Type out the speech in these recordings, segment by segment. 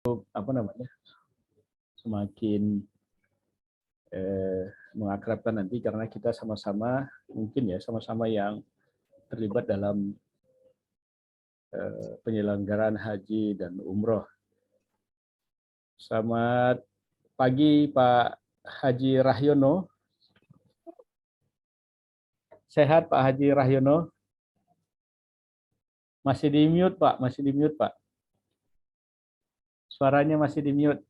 apa namanya, semakin mengakrabkan nanti karena kita sama-sama mungkin ya sama-sama yang terlibat dalam penyelenggaraan haji dan umroh. Selamat pagi Pak Haji Rahyono. Sehat Pak Haji Rahyono? Masih di mute Pak, masih di mute Pak. Suaranya masih di mute.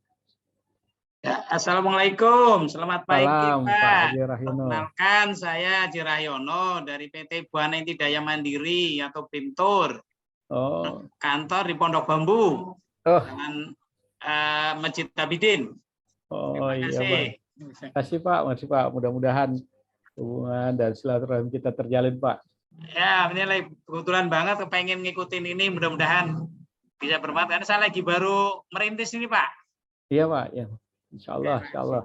Ya, Assalamualaikum, selamat pagi Salam, Pak. Pak Haji Rahyono. Perkenalkan, saya Haji Rahyono dari PT Buana Inti Daya Mandiri atau BIMTUR. Oh. Kantor di Pondok Bambu, dengan Masjid Abidin. Oh iya Pak. Terima kasih Pak, masih Pak. Mudah-mudahan hubungan dan silaturahmi kita terjalin Pak. Ya, ini kebetulan banget kepengen ngikutin ini, mudah-mudahan bisa bermanfaat. Karena saya lagi baru merintis ini Pak. Iya Pak, ya. Insya Allah, Insya Allah.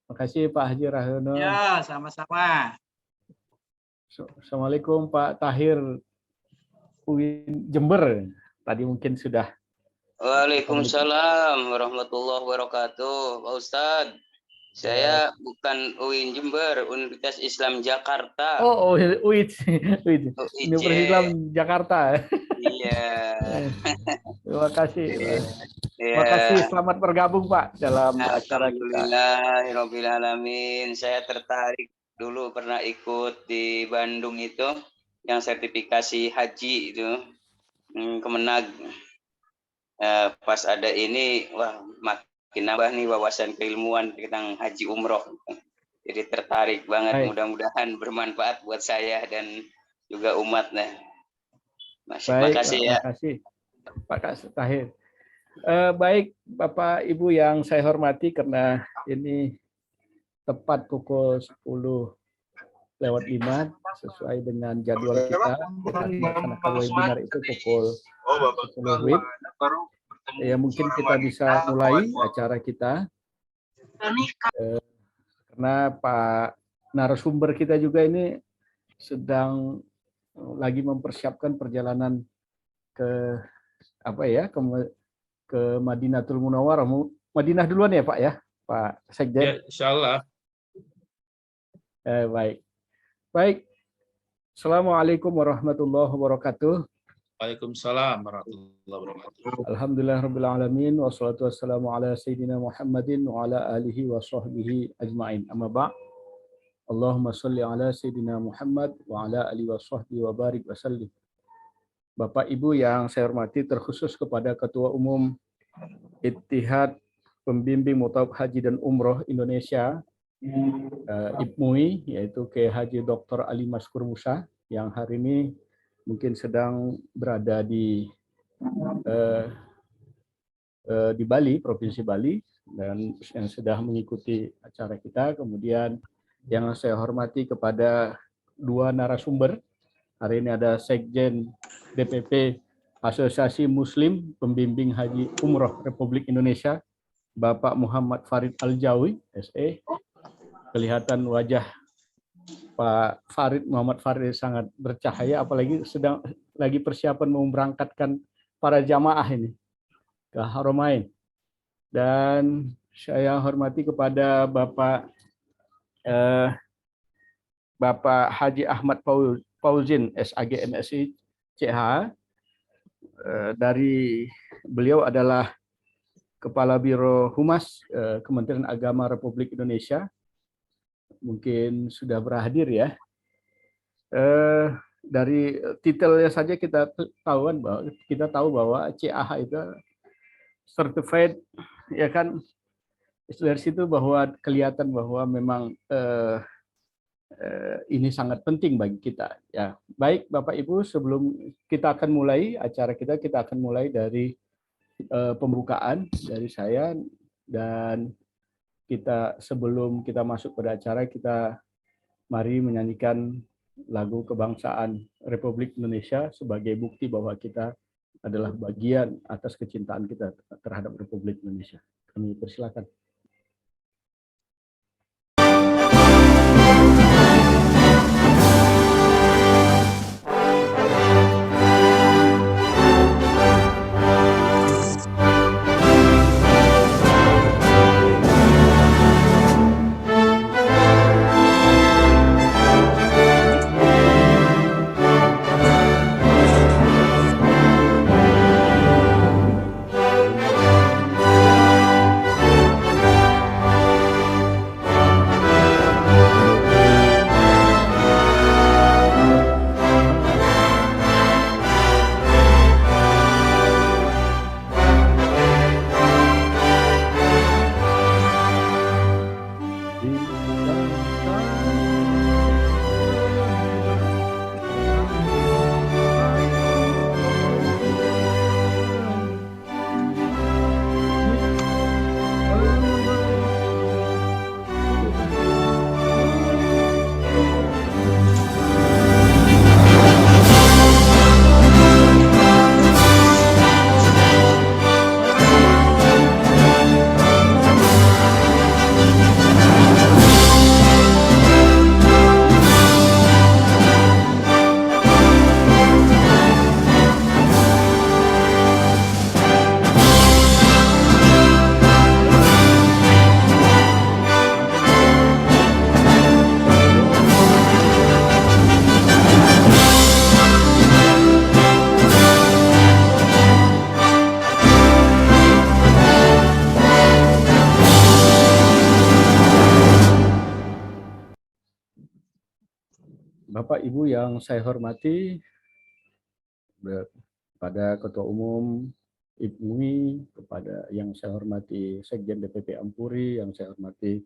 Terima kasih Pak Haji Rahyono. Ya, sama-sama. Assalamualaikum Pak Tahir UIN Jember. Tadi mungkin sudah. Waalaikumsalam warahmatullahi wabarakatuh. Pak Ustadz, saya bukan UIN Jember, Universitas Islam Jakarta. Oh, UIN. Universitas Islam Jakarta. Iya. Terima kasih. Terima kasih, selamat bergabung Pak dalam acara kita. Alhamdulillahirobbilalamin. Saya tertarik dulu pernah ikut di Bandung itu yang sertifikasi haji itu Kemenag. Pas ada ini, wah makin nambah nih wawasan keilmuan tentang haji umroh. Jadi tertarik banget. Mudah-mudahan bermanfaat buat saya dan juga umat. Terima kasih ya. Terima kasih Pak Tahir. Baik Bapak Ibu yang saya hormati, karena ini tepat pukul 10:05 sesuai dengan jadwal kita melaksanakan webinar itu pukul 10 WIB. Ya mungkin kita bisa mulai acara kita karena Pak narasumber kita juga ini sedang lagi mempersiapkan perjalanan ke ke Madinatul Munawwarah. Madinah duluan ya Pak ya, Pak Sekjen. Ya, insyaallah. Baik. Assalamualaikum warahmatullahi wabarakatuh. Waalaikumsalam warahmatullahi wabarakatuh. Alhamdulillahirabbil alamin wassalatu wassalamu ala sayyidina Muhammadin wa ala alihi wa sahbihi ajmain. Amma ba'd. Allahumma shalli ala sayyidina Muhammad wa ala alihi wa sahbihi wa barik wa sallim. Bapak Ibu yang saya hormati, terkhusus kepada Ketua Umum Ittihad Pembimbing Mutawaf Haji dan Umroh Indonesia, IPMUI, yaitu Kiai Haji Dr. Ali Maskur Musa, yang hari ini mungkin sedang berada di Bali, Provinsi Bali, dan yang sudah mengikuti acara kita. Kemudian yang saya hormati kepada dua narasumber. Hari ini ada Sekjen DPP Asosiasi Muslim Pembimbing Haji Umroh Republik Indonesia, Bapak Muhammad Farid Al-Jawi, SE. Kelihatan wajah Pak Farid, Muhammad Farid sangat bercahaya, apalagi sedang lagi persiapan mau berangkatkan para jamaah ini ke Haramain. Dan saya hormati kepada Bapak Haji Ahmad Fauzin, SAG MSI CH. Dari beliau adalah Kepala Biro Humas Kementerian Agama Republik Indonesia. Mungkin sudah berhadir ya. Dari titelnya saja kita tahu bahwa CAH itu certified, ya kan. Dari situ bahwa kelihatan bahwa memang ini sangat penting bagi kita. Ya, baik Bapak Ibu, sebelum kita akan mulai acara kita akan mulai dari pembukaan dari saya, dan sebelum kita masuk pada acara, kita mari menyanyikan lagu kebangsaan Republik Indonesia sebagai bukti bahwa kita adalah bagian atas kecintaan kita terhadap Republik Indonesia. Kami persilakan. Bapak Ibu yang saya hormati, kepada Ketua Umum IPMUI, kepada yang saya hormati Sekjen DPP Ampuri, yang saya hormati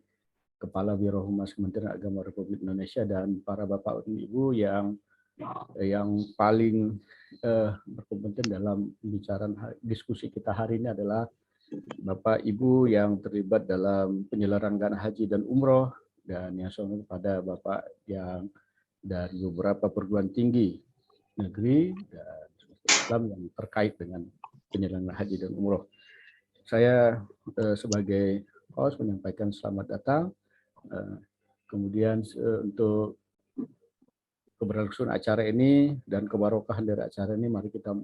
Kepala Birohumas Kementerian Agama Republik Indonesia, dan para Bapak dan Ibu yang paling berkompeten dalam pembicaraan diskusi kita hari ini adalah Bapak Ibu yang terlibat dalam penyelenggaraan haji dan umroh, dan yang saya hormati kepada Bapak yang dari beberapa perguruan tinggi negeri dan Islam yang terkait dengan penyelenggaraan haji dan umroh. Saya sebagai host menyampaikan selamat datang. Kemudian untuk keberlangsungan acara ini dan kebarokahan dari acara ini, mari kita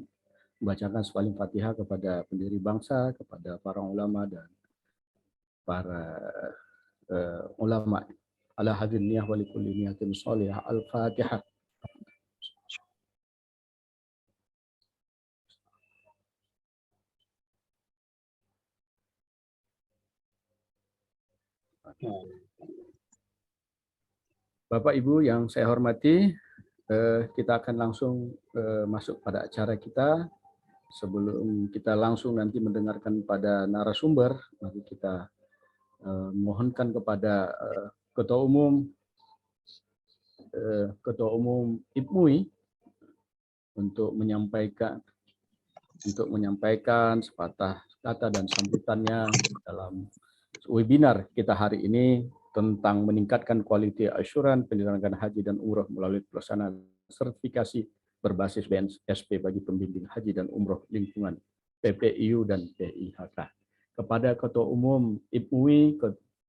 membacakan saling Fatihah kepada pendiri bangsa, kepada para ulama dan para ulama. Ala hadirin niyah wa likulli niyatin sholihah. Al-Fatihah. Bapak Ibu yang saya hormati, kita akan langsung masuk pada acara kita. Sebelum kita langsung nanti mendengarkan pada narasumber, mari kita mohonkan kepada Ketua Umum IPMUI untuk menyampaikan sepatah kata dan sambutannya dalam webinar kita hari ini tentang meningkatkan quality assurance penyelenggaraan haji dan umroh melalui pelaksanaan sertifikasi berbasis BNSP bagi pembimbing haji dan umroh lingkungan PPIU dan PIHK. Kepada Ketua Umum IPMUI,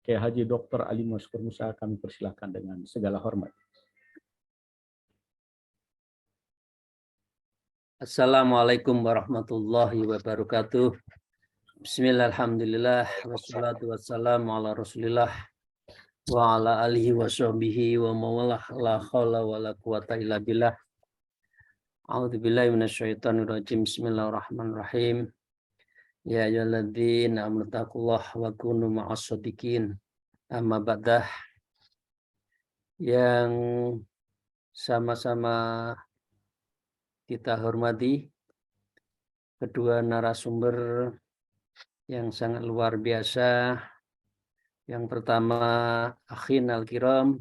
Kiai Haji Dr. Ali Maskur Musa, kami persilahkan dengan segala hormat. Assalamualaikum warahmatullahi wabarakatuh. Bismillahirrahmanirrahim. Wassalatu wassalamu ala Rasulillah wa ala alihi wa sahbihi wa mawalah la khawla wa la quwata illa billah. A'udzu billahi minasyaitonir rajim. Bismillahirrahmanirrahim. Ya ayyuhalladzina amanu taqullaha wa kunu ma'as shadiqin. Amma ba'dah. Yang sama-sama kita hormati kedua narasumber yang sangat luar biasa. Yang pertama, akhin al-kiram,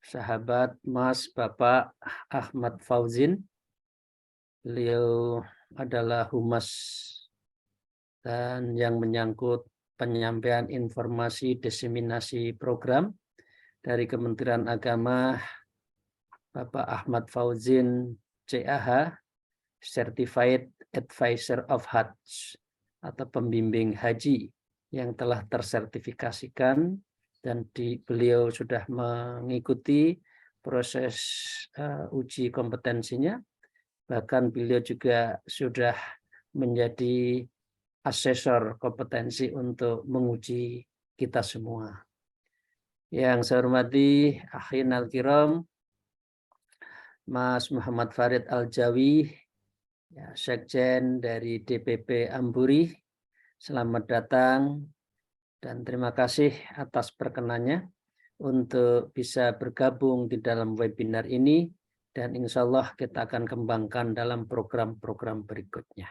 sahabat Mas Bapak Ahmad Fauzin. Beliau adalah humas dan yang menyangkut penyampaian informasi diseminasi program dari Kementerian Agama, Bapak Ahmad Fauzin CAH, Certified Advisor of Hajj atau pembimbing haji yang telah tersertifikasikan, dan beliau sudah mengikuti proses uji kompetensinya. Bahkan beliau juga sudah menjadi asesor kompetensi untuk menguji kita semua. Yang saya hormati akhin al-kiram, Mas Muhammad Farid Al-Jawi, ya, Sekjen dari DPP Ampuri. Selamat datang dan terima kasih atas perkenannya untuk bisa bergabung di dalam webinar ini, dan insya Allah kita akan kembangkan dalam program-program berikutnya.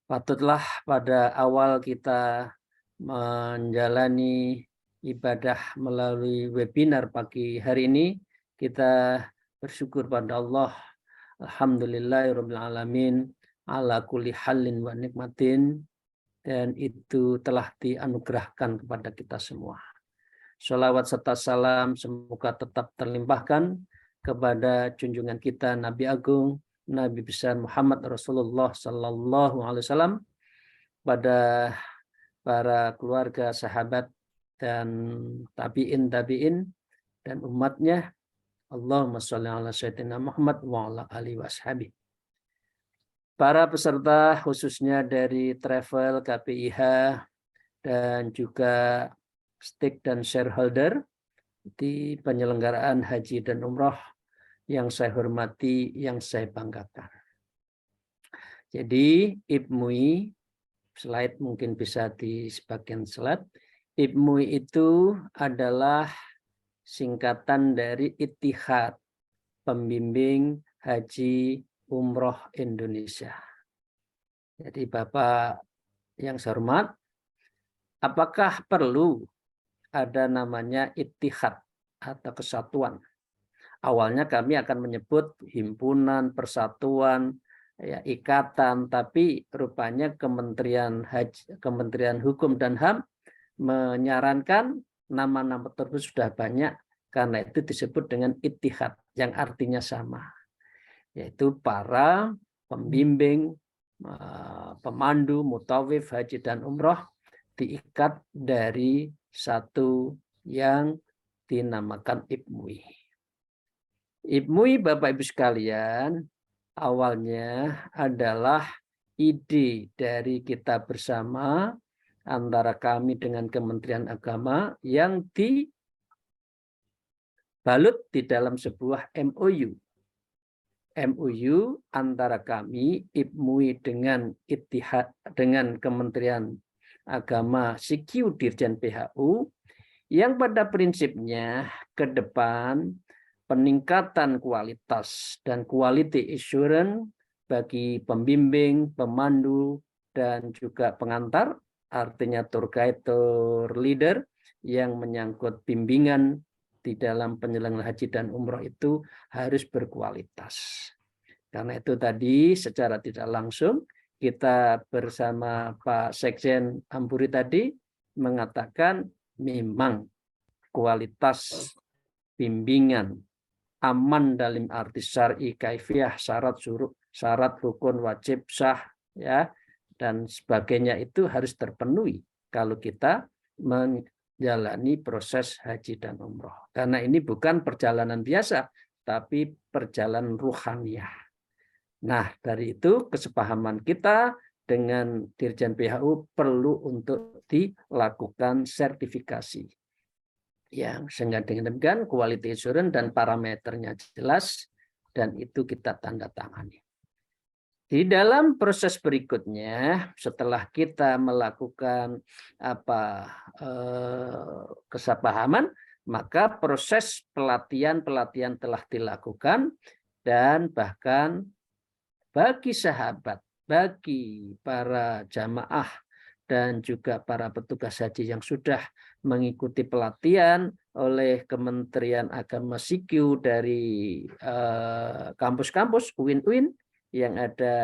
Patutlah pada awal kita menjalani ibadah melalui webinar pagi hari ini, kita bersyukur pada Allah. Alhamdulillahirabbil alamin ala kulli halin wa nikmatin, dan itu telah dianugerahkan kepada kita semua. Sholawat serta salam semoga tetap terlimpahkan kepada junjungan kita Nabi Agung, Nabi besar Muhammad Rasulullah Sallallahu Alaihi Wasallam, pada para keluarga, sahabat, dan tabi'in dan umatnya. Allahumma sholli ala sayyidina Muhammad wa ala alihi washabihi. Para peserta khususnya dari travel KPIH dan juga stake dan shareholder di penyelenggaraan haji dan umroh yang saya hormati, yang saya banggakan. Jadi IPMUI, slide mungkin bisa di sebagian slide. IPMUI itu adalah singkatan dari Ittihad Pembimbing Haji Umroh Indonesia. Jadi Bapak yang saya hormat, apakah perlu ada namanya Ittihad atau kesatuan? Awalnya kami akan menyebut himpunan, persatuan, ya, ikatan, tapi rupanya Kementerian Hukum dan HAM menyarankan nama-nama tersebut sudah banyak, karena itu disebut dengan Ittihad yang artinya sama, yaitu para pembimbing, pemandu, mutawif, haji dan umroh diikat dari satu yang dinamakan IPMUI. IPMUI, Bapak Ibu sekalian, awalnya adalah ide dari kita bersama antara kami dengan Kementerian Agama yang dibalut di dalam sebuah MOU. MOU antara kami, IPMUI dengan Ittihad, dengan Kementerian Agama, Sikiu Dirjen PHU, yang pada prinsipnya ke depan peningkatan kualitas dan quality assurance bagi pembimbing, pemandu, dan juga pengantar, artinya tour guide, tour leader, yang menyangkut bimbingan di dalam penyelenggaraan haji dan umroh itu harus berkualitas. Karena itu tadi secara tidak langsung kita bersama Pak Sekjen Ampuri tadi mengatakan memang kualitas bimbingan aman dalam arti syar'i, kaifiyah, syarat, syurut, syarat, rukun, wajib, sah, ya, dan sebagainya itu harus terpenuhi kalau kita menjalani proses haji dan umroh. Karena ini bukan perjalanan biasa, tapi perjalanan ruhaniyah. Nah, dari itu kesepahaman kita dengan Dirjen PHU perlu untuk dilakukan sertifikasi. Yang sehingga dengan demikian quality assurance dan parameternya jelas, dan itu kita tanda tangani. Di dalam proses berikutnya, setelah kita melakukan kesepahaman, maka proses pelatihan telah dilakukan, dan bahkan bagi sahabat, bagi para jamaah dan juga para petugas haji yang sudah mengikuti pelatihan oleh Kementerian Agama Sikiu dari kampus-kampus UIN yang ada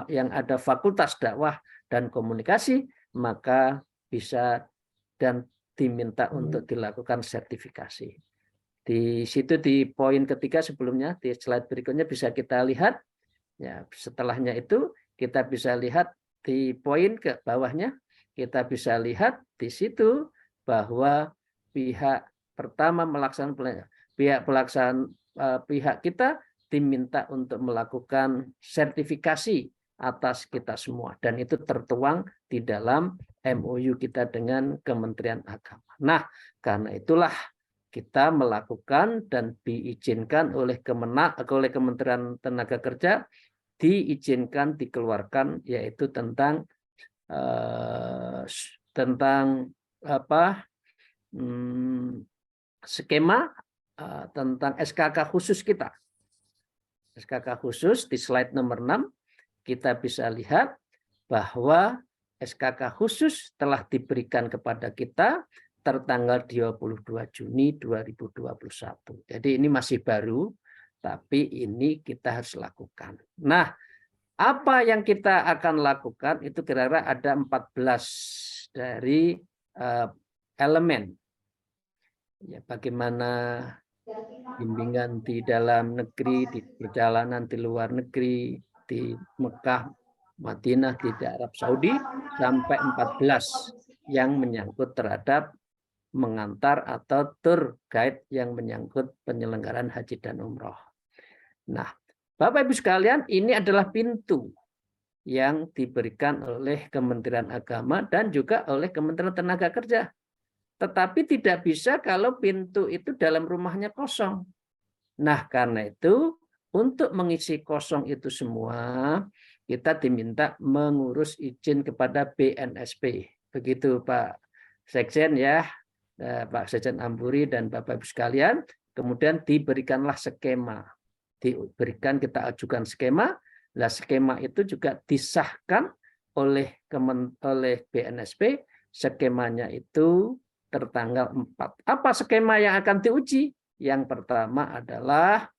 yang ada Fakultas Dakwah dan Komunikasi, maka bisa dan diminta untuk dilakukan sertifikasi. Di situ di poin ketiga sebelumnya, di slide berikutnya bisa kita lihat. Ya, setelahnya itu kita bisa lihat di poin ke bawahnya, kita bisa lihat di situ bahwa pihak pertama pihak kita diminta untuk melakukan sertifikasi atas kita semua, dan itu tertuang di dalam MOU kita dengan Kementerian Agama. Nah, karena itulah kita melakukan dan diizinkan oleh Kementerian Tenaga Kerja, diizinkan dikeluarkan, yaitu tentang skema tentang SKK khusus kita. SKK khusus di slide nomor 6 kita bisa lihat bahwa SKK khusus telah diberikan kepada kita tertanggal 22 Juni 2021. Jadi ini masih baru, tapi ini kita harus lakukan. Nah, apa yang kita akan lakukan itu kira-kira ada 14 dari elemen. Ya, bagaimana bimbingan di dalam negeri, di perjalanan di luar negeri, di Mekah, Madinah, di Arab Saudi, sampai 14 yang menyangkut terhadap mengantar atau tour guide yang menyangkut penyelenggaraan haji dan umroh. Nah, Bapak Ibu sekalian, ini adalah pintu yang diberikan oleh Kementerian Agama dan juga oleh Kementerian Tenaga Kerja. Tetapi tidak bisa kalau pintu itu dalam rumahnya kosong. Nah, karena itu untuk mengisi kosong itu semua, kita diminta mengurus izin kepada BNSP. Begitu Pak Sekjen ya, Pak Sekjen Ampuri dan Bapak Ibu sekalian, kemudian diberikanlah skema. Kita ajukan skema, nah skema itu juga disahkan oleh BNSP, skemanya itu tertanggal 4. Apa skema yang akan diuji? Yang pertama adalah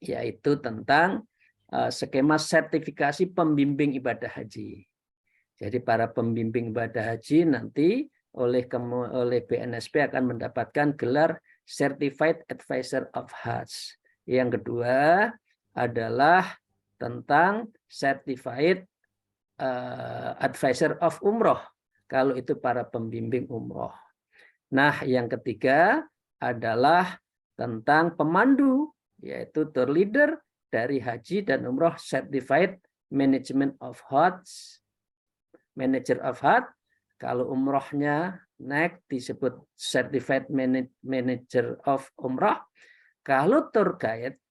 yaitu tentang skema sertifikasi pembimbing ibadah haji. Jadi para pembimbing ibadah haji nanti oleh BNSP akan mendapatkan gelar Certified Advisor of Hajj. Yang kedua adalah tentang Certified Advisor of Umroh, kalau itu para pembimbing umroh. Nah, yang ketiga adalah tentang pemandu, yaitu tour leader dari haji dan umroh Certified Management of Hajj, Manager of Hajj. Kalau umrohnya naik disebut Certified Manager of Umroh. Kalau tour guide,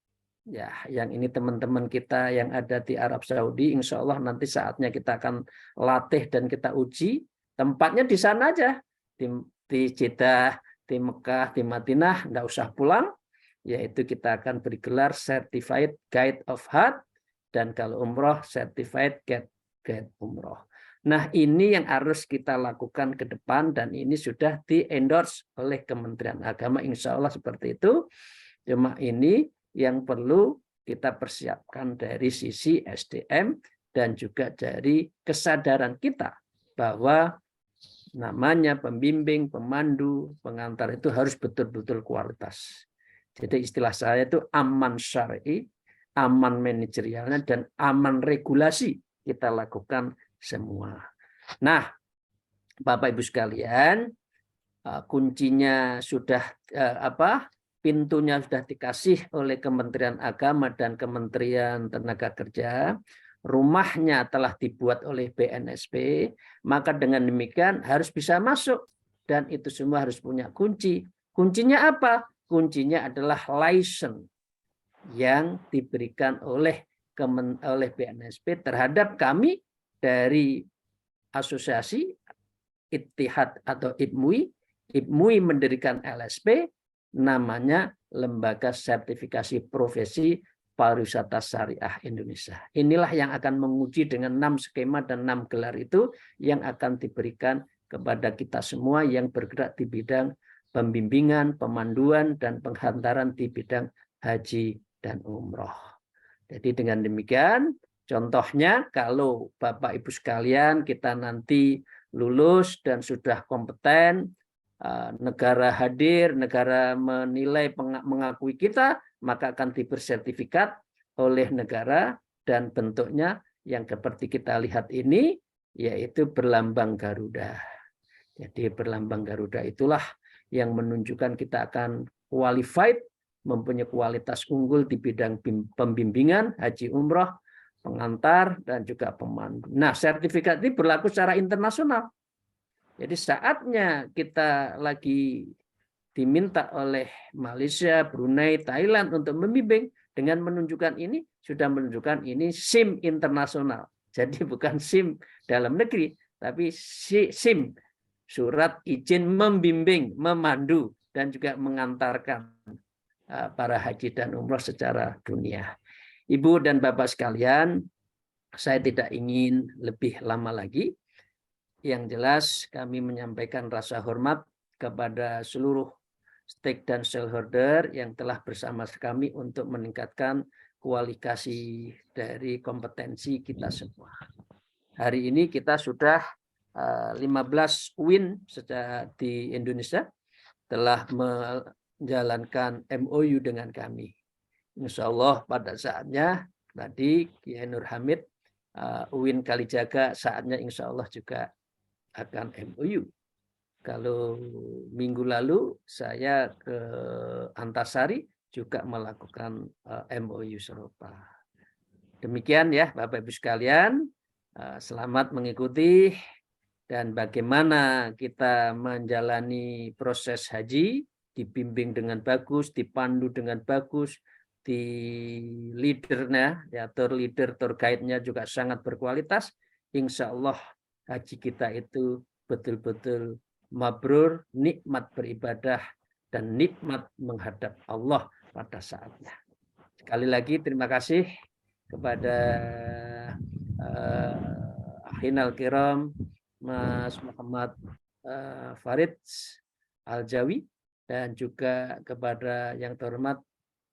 ya yang ini teman-teman kita yang ada di Arab Saudi, insya Allah nanti saatnya kita akan latih dan kita uji. Tempatnya di sana aja, di Jeddah, di Mekah, di Madinah, nggak usah pulang, yaitu kita akan beri gelar Certified Guide of Hajj, dan kalau umroh Certified Guide Umroh. Nah, ini yang harus kita lakukan ke depan, dan ini sudah di-endorse oleh Kementerian Agama, insya Allah seperti itu. Cuma ini yang perlu kita persiapkan dari sisi SDM dan juga dari kesadaran kita bahwa namanya pembimbing, pemandu, pengantar itu harus betul-betul kualitas. Jadi istilah saya itu aman syar'i, aman manajerialnya, dan aman regulasi kita lakukan semua. Nah, Bapak Ibu sekalian, kuncinya sudah pintunya sudah dikasih oleh Kementerian Agama dan Kementerian Tenaga Kerja. Rumahnya telah dibuat oleh BNSP, maka dengan demikian harus bisa masuk, dan itu semua harus punya kunci. Kuncinya apa? Kuncinya adalah license yang diberikan oleh BNSP terhadap kami dari asosiasi Ittihad atau IPMUI. IPMUI mendirikan LSP, namanya Lembaga Sertifikasi Profesi Pariwisata Syariah Indonesia. Inilah yang akan menguji dengan 6 skema dan 6 gelar itu yang akan diberikan kepada kita semua yang bergerak di bidang pembimbingan, pemanduan, dan penghantaran di bidang haji dan umroh. Jadi dengan demikian, contohnya kalau Bapak Ibu sekalian kita nanti lulus dan sudah kompeten, negara hadir, negara menilai, mengakui kita, maka akan diberi sertifikat oleh negara, dan bentuknya yang seperti kita lihat ini, yaitu berlambang Garuda. Jadi berlambang Garuda itulah yang menunjukkan kita akan qualified, mempunyai kualitas unggul di bidang pembimbingan, haji umroh, pengantar, dan juga pemandu. Nah, sertifikat ini berlaku secara internasional. Jadi saatnya kita lagi diminta oleh Malaysia, Brunei, Thailand untuk membimbing, dengan menunjukkan ini, sudah menunjukkan ini SIM internasional. Jadi bukan SIM dalam negeri, tapi SIM, surat izin membimbing, memandu, dan juga mengantarkan para haji dan umroh secara dunia. Ibu dan Bapak sekalian, saya tidak ingin lebih lama lagi. Yang jelas kami menyampaikan rasa hormat kepada seluruh stake dan shareholder yang telah bersama kami untuk meningkatkan kualifikasi dari kompetensi kita semua. Hari ini kita sudah 15 win di Indonesia, telah menjalankan MOU dengan kami. Insya Allah pada saatnya tadi Kiai Nur Hamid, UIN Kalijaga, saatnya insya Allah juga akan MOU. Kalau minggu lalu saya ke Antasari juga melakukan MOU serupa. Demikian ya Bapak Ibu sekalian, selamat mengikuti, dan bagaimana kita menjalani proses haji, dibimbing dengan bagus, dipandu dengan bagus, di leadernya, ya tour leader, tour guide-nya juga sangat berkualitas. Insya Allah haji kita itu betul-betul mabrur, nikmat beribadah, dan nikmat menghadap Allah pada saatnya. Sekali lagi terima kasih kepada Akhinal Kiram Mas Muhammad Farid Al-Jawi, dan juga kepada yang terhormat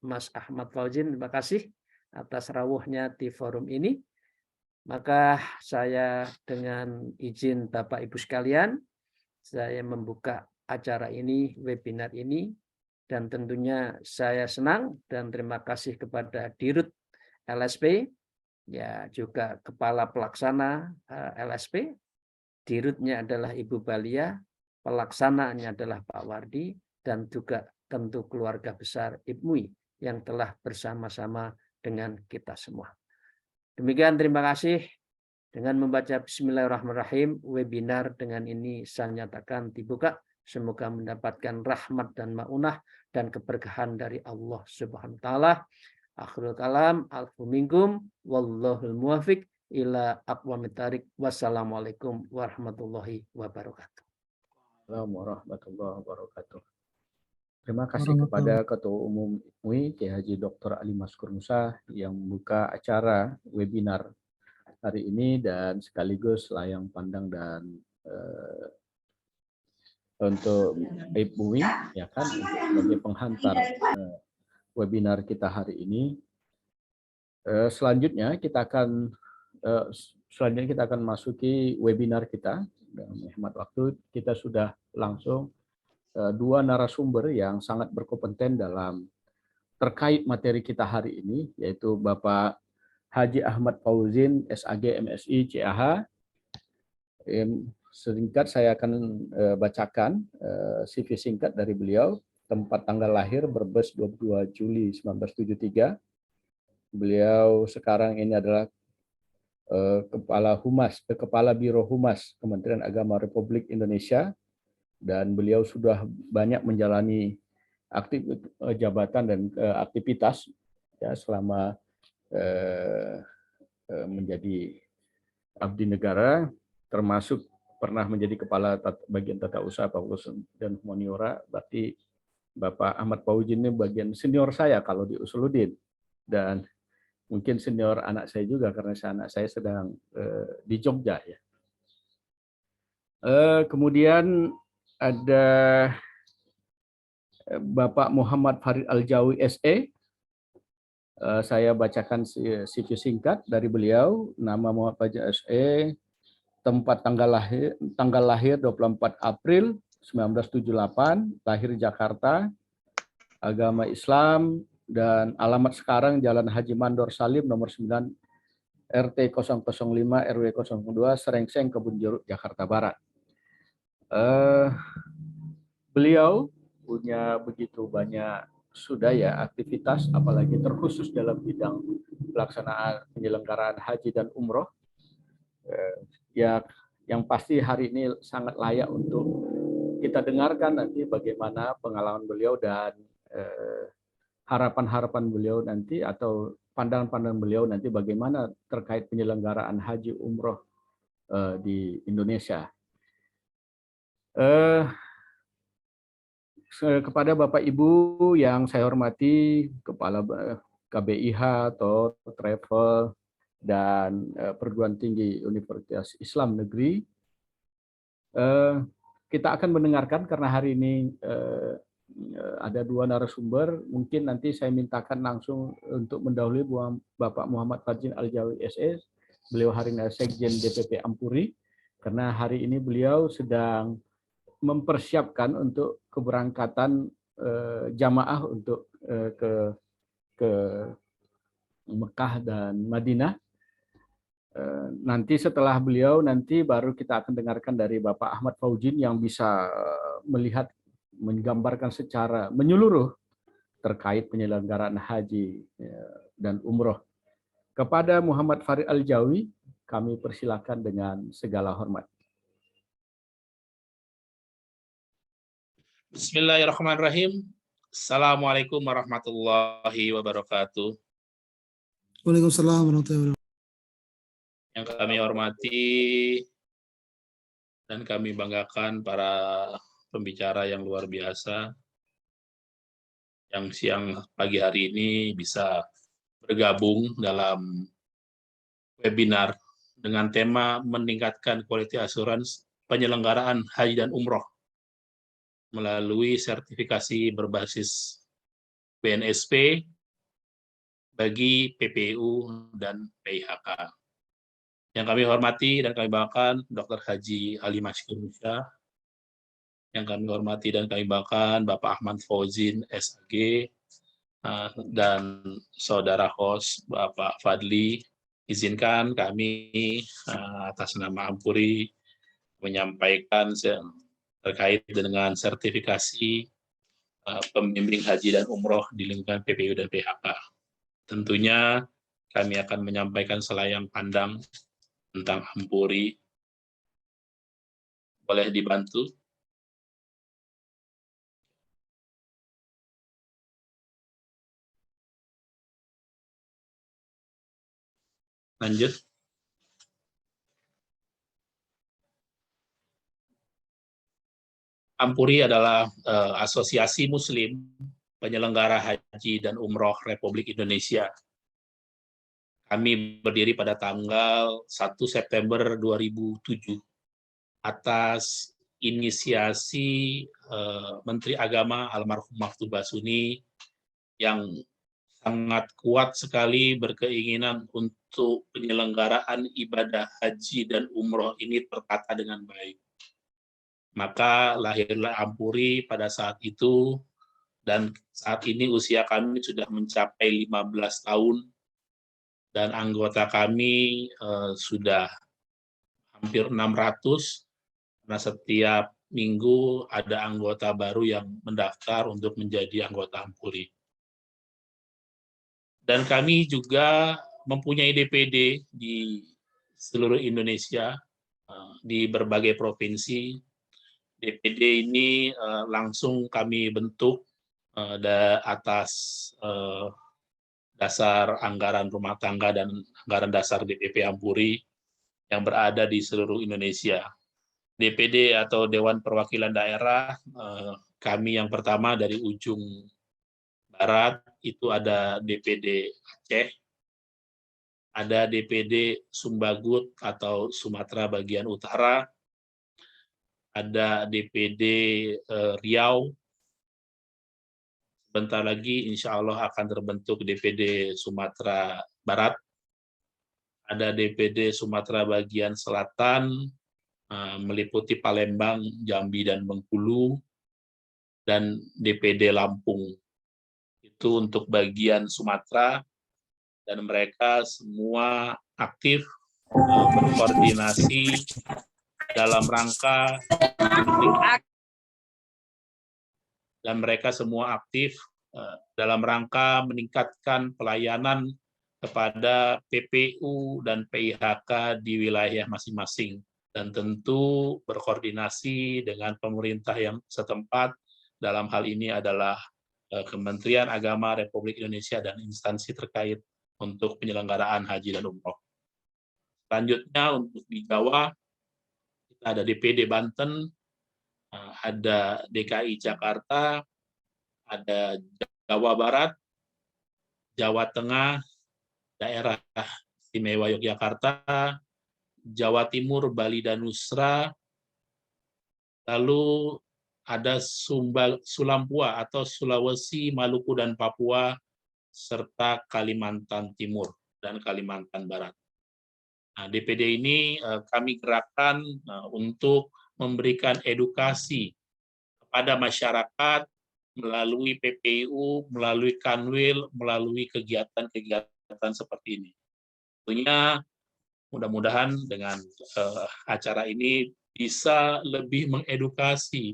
Mas Ahmad Fauzin. Terima kasih atas rawuhnya di forum ini. Maka saya dengan izin Bapak Ibu sekalian, saya membuka acara ini, webinar ini, dan tentunya saya senang dan terima kasih kepada Dirut LSP, ya juga Kepala Pelaksana LSP. Dirutnya adalah Ibu Balia, pelaksanaannya adalah Pak Wardi, dan juga tentu keluarga besar IPMUI yang telah bersama-sama dengan kita semua. Demikian, terima kasih. Dengan membaca Bismillahirrahmanirrahim, webinar dengan ini saya nyatakan dibuka. Semoga mendapatkan rahmat dan maunah dan keberkahan dari Allah Subhanahu wa taala. Akhirul kalam, alfu minkum, wallahul muwafiq ila aqwamit thariq. Wassalamualaikum warahmatullahi wabarakatuh. Assalamualaikum warahmatullahi wabarakatuh. Terima kasih kepada Ketua Umum MUI, Kiai Haji Dr. Ali Maskur Musa, yang membuka acara webinar hari ini dan sekaligus layang pandang dan untuk MUI, ya kan, sebagai penghantar webinar kita hari ini. Selanjutnya kita akan masuki webinar kita. Dalam hemat waktu, kita sudah langsung dua narasumber yang sangat berkompeten dalam terkait materi kita hari ini, yaitu Bapak Haji Ahmad Fauzin, SAG MSI CAH. Singkat saya akan bacakan CV singkat dari beliau. Tempat tanggal lahir Brebes 22 Juli 1973. Beliau sekarang ini adalah Kepala Biro Humas Kementerian Agama Republik Indonesia, dan beliau sudah banyak menjalani jabatan dan aktivitas ya selama menjadi abdi negara, termasuk pernah menjadi Kepala Bagian Tata Usaha Fakultas dan Humaniora. Berarti Bapak Ahmad Fauzin ini bagian senior saya kalau di Usuluddin, dan mungkin senior anak saya juga karena anak saya sedang di Jogja ya. Kemudian ada Bapak Muhammad Farid Al-Jawi SE. Saya bacakan CV singkat dari beliau. Nama Muhammad Farid SE, tempat tanggal lahir 24 April 1978, lahir Jakarta, agama Islam, dan alamat sekarang Jalan Haji Mandor Salim nomor 9 RT 005 RW 002 Serengseng, Kebun Jeruk, Jakarta Barat. Beliau punya begitu banyak sudah ya aktivitas, apalagi terkhusus dalam bidang pelaksanaan penyelenggaraan haji dan umroh. Ya, yang pasti hari ini sangat layak untuk kita dengarkan nanti bagaimana pengalaman beliau dan harapan-harapan beliau nanti atau pandangan-pandangan beliau nanti bagaimana terkait penyelenggaraan haji umroh di Indonesia. Kepada Bapak Ibu yang saya hormati, Kepala KBIH atau Travel dan Perguruan Tinggi Universitas Islam Negeri, kita akan mendengarkan karena hari ini ada dua narasumber. Mungkin nanti saya mintakan langsung untuk mendahului Bapak Muhammad Farid Al-Jawi SE. Beliau hari ini Sekjen DPP Ampuri, karena hari ini beliau sedang mempersiapkan untuk keberangkatan jamaah untuk ke Mekah dan Madinah. Nanti setelah beliau nanti baru kita akan dengarkan dari Bapak Ahmad Fauzin yang bisa melihat, menggambarkan secara menyeluruh terkait penyelenggaraan haji dan umroh. Kepada Muhammad Farid Al-Jawi kami persilakan dengan segala hormat. Bismillahirrahmanirrahim. Assalamualaikum warahmatullahi wabarakatuh. Waalaikumsalam warahmatullahi wabarakatuh. Yang kami hormati dan kami banggakan para pembicara yang luar biasa yang siang pagi hari ini bisa bergabung dalam webinar dengan tema meningkatkan quality assurance penyelenggaraan haji dan umroh melalui sertifikasi berbasis BNSP bagi PPU dan PIHK. Yang kami hormati dan kami banggakan Dr. Haji Ali Mashkur Musa, yang kami hormati dan kami banggakan Bapak Ahmad Fauzin SAG, dan saudara host Bapak Fadli. Izinkan kami atas nama Ampuri menyampaikan terkait dengan sertifikasi pembimbing haji dan umroh di lingkungan PPU dan PHK. Tentunya kami akan menyampaikan selayang pandang tentang Ampuri. Boleh dibantu? Lanjut. Ampuri adalah asosiasi muslim penyelenggara haji dan umroh Republik Indonesia. Kami berdiri pada tanggal 1 September 2007 atas inisiasi Menteri Agama almarhum Mufti Basuni yang sangat kuat sekali berkeinginan untuk penyelenggaraan ibadah haji dan umroh ini tertata dengan baik. Maka lahirlah Ampuri pada saat itu, dan saat ini usia kami sudah mencapai 15 tahun, dan anggota kami sudah hampir 600, karena setiap minggu ada anggota baru yang mendaftar untuk menjadi anggota Ampuri. Dan kami juga mempunyai DPD di seluruh Indonesia, di berbagai provinsi. DPD ini langsung kami bentuk atas dasar anggaran rumah tangga dan anggaran dasar DPP Ampuri yang berada di seluruh Indonesia. DPD atau Dewan Perwakilan Daerah, kami yang pertama dari ujung barat, itu ada DPD Aceh, ada DPD Sumbagut atau Sumatera bagian utara, ada DPD Riau. Sebentar lagi insya Allah akan terbentuk DPD Sumatera Barat. Ada DPD Sumatera bagian selatan, meliputi Palembang, Jambi, dan Bengkulu. Dan DPD Lampung. Itu untuk bagian Sumatera. Dan mereka semua aktif berkoordinasi dalam rangka meningkatkan pelayanan kepada PPU dan PIHK di wilayah masing-masing, dan tentu berkoordinasi dengan pemerintah yang setempat. Dalam hal ini adalah Kementerian Agama Republik Indonesia dan instansi terkait untuk penyelenggaraan haji dan umroh. Selanjutnya untuk di Jawa, kita ada DPD Banten, ada DKI Jakarta, ada Jawa Barat, Jawa Tengah, Daerah Istimewa Yogyakarta, Jawa Timur, Bali dan Nusra, lalu ada Sulampua atau Sulawesi, Maluku dan Papua, serta Kalimantan Timur dan Kalimantan Barat. Nah, DPD ini kami gerakkan untuk memberikan edukasi kepada masyarakat melalui PPU, melalui Kanwil, melalui kegiatan-kegiatan seperti ini. Tentunya mudah-mudahan dengan acara ini bisa lebih mengedukasi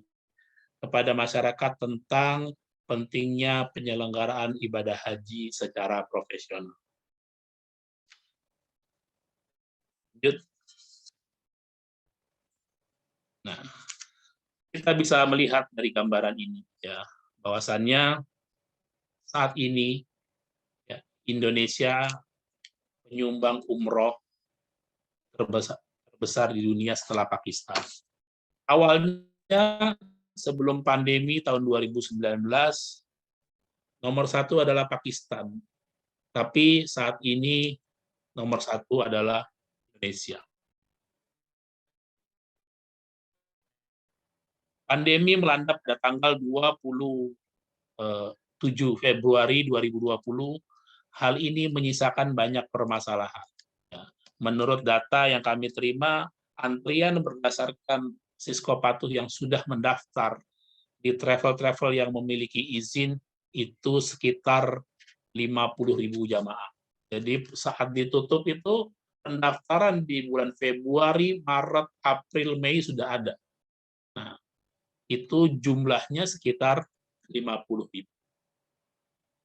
kepada masyarakat tentang pentingnya penyelenggaraan ibadah haji secara profesional. Lanjut. Nah, kita bisa melihat dari gambaran ini, ya, bahwasannya saat ini ya, Indonesia menyumbang umroh terbesar di dunia setelah Pakistan. Awalnya sebelum pandemi tahun 2019, nomor 1 adalah Pakistan. Tapi saat ini nomor 1 adalah Indonesia. Pandemi melanda pada tanggal 27 Februari 2020. Hal ini menyisakan banyak permasalahan. Menurut data yang kami terima, antrian berdasarkan Siskopatuh yang sudah mendaftar di travel-travel yang memiliki izin itu sekitar 50.000 jamaah. Jadi saat ditutup itu pendaftaran di bulan Februari, Maret, April, Mei sudah ada. Nah, itu jumlahnya sekitar 50.000.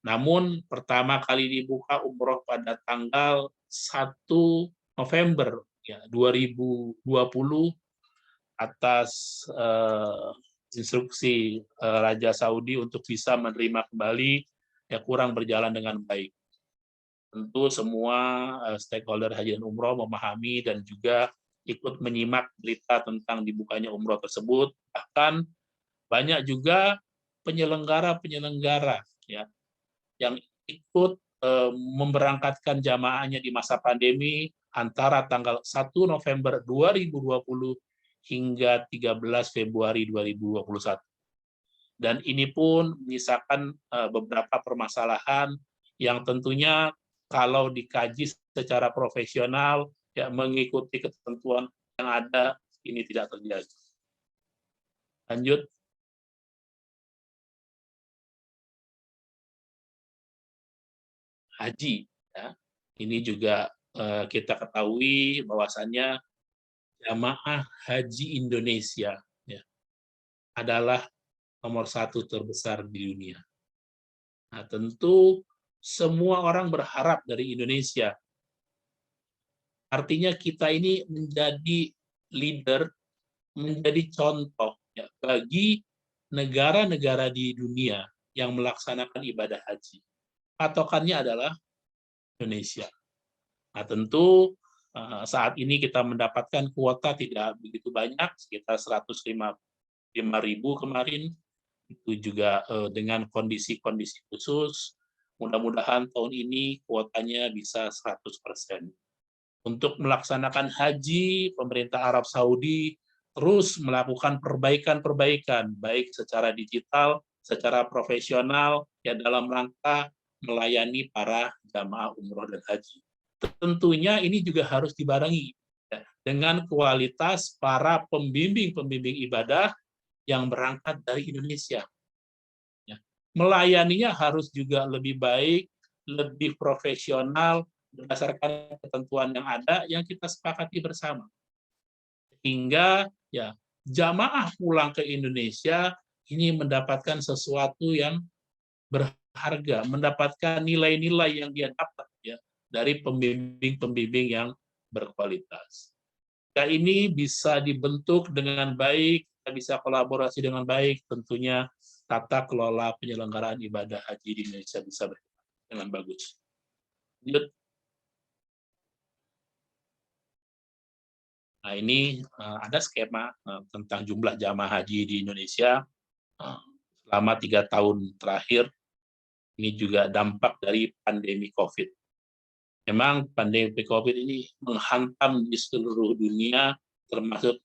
Namun pertama kali dibuka umroh pada tanggal 1 November 2020 atas instruksi Raja Saudi untuk bisa menerima kembali, kurang berjalan dengan baik. Tentu semua stakeholder haji dan umroh memahami dan juga ikut menyimak berita tentang dibukanya umroh tersebut. Bahkan banyak juga penyelenggara yang ikut memberangkatkan jamaahnya di masa pandemi antara tanggal 1 November 2020 hingga 13 Februari 2021. Dan ini pun menyisakan beberapa permasalahan yang tentunya kalau dikaji secara profesional, mengikuti ketentuan yang ada, ini tidak terjadi. Lanjut. Haji. Ini juga kita ketahui bahwasannya jamaah haji Indonesia adalah nomor 1 terbesar di dunia. Nah, tentu semua orang berharap dari Indonesia. Artinya kita ini menjadi leader, menjadi contoh bagi negara-negara di dunia yang melaksanakan ibadah haji. Patokannya adalah Indonesia. Nah, tentu saat ini kita mendapatkan kuota tidak begitu banyak, sekitar 105.000 kemarin. Itu juga dengan kondisi-kondisi khusus. Mudah-mudahan tahun ini kuotanya bisa 100%. Untuk melaksanakan haji, pemerintah Arab Saudi terus melakukan perbaikan-perbaikan, baik secara digital, secara profesional, dalam rangka melayani para jamaah umroh dan haji. Tentunya ini juga harus dibarengi dengan kualitas para pembimbing-pembimbing ibadah yang berangkat dari Indonesia. Melayaninya harus juga lebih baik, lebih profesional, berdasarkan ketentuan yang ada, yang kita sepakati bersama. Hingga jamaah pulang ke Indonesia ini mendapatkan sesuatu yang berharga, mendapatkan nilai-nilai yang dia dapat dari pembimbing-pembimbing yang berkualitas. Ini bisa dibentuk dengan baik, kita bisa kolaborasi dengan baik, tentunya tata kelola penyelenggaraan ibadah haji di Indonesia bisa berjalan dengan bagus. Lanjut. Nah, ini ada skema tentang jumlah jamaah haji di Indonesia selama 3 tahun terakhir. Ini juga dampak dari pandemi COVID. Memang pandemi COVID ini menghantam di seluruh dunia, termasuk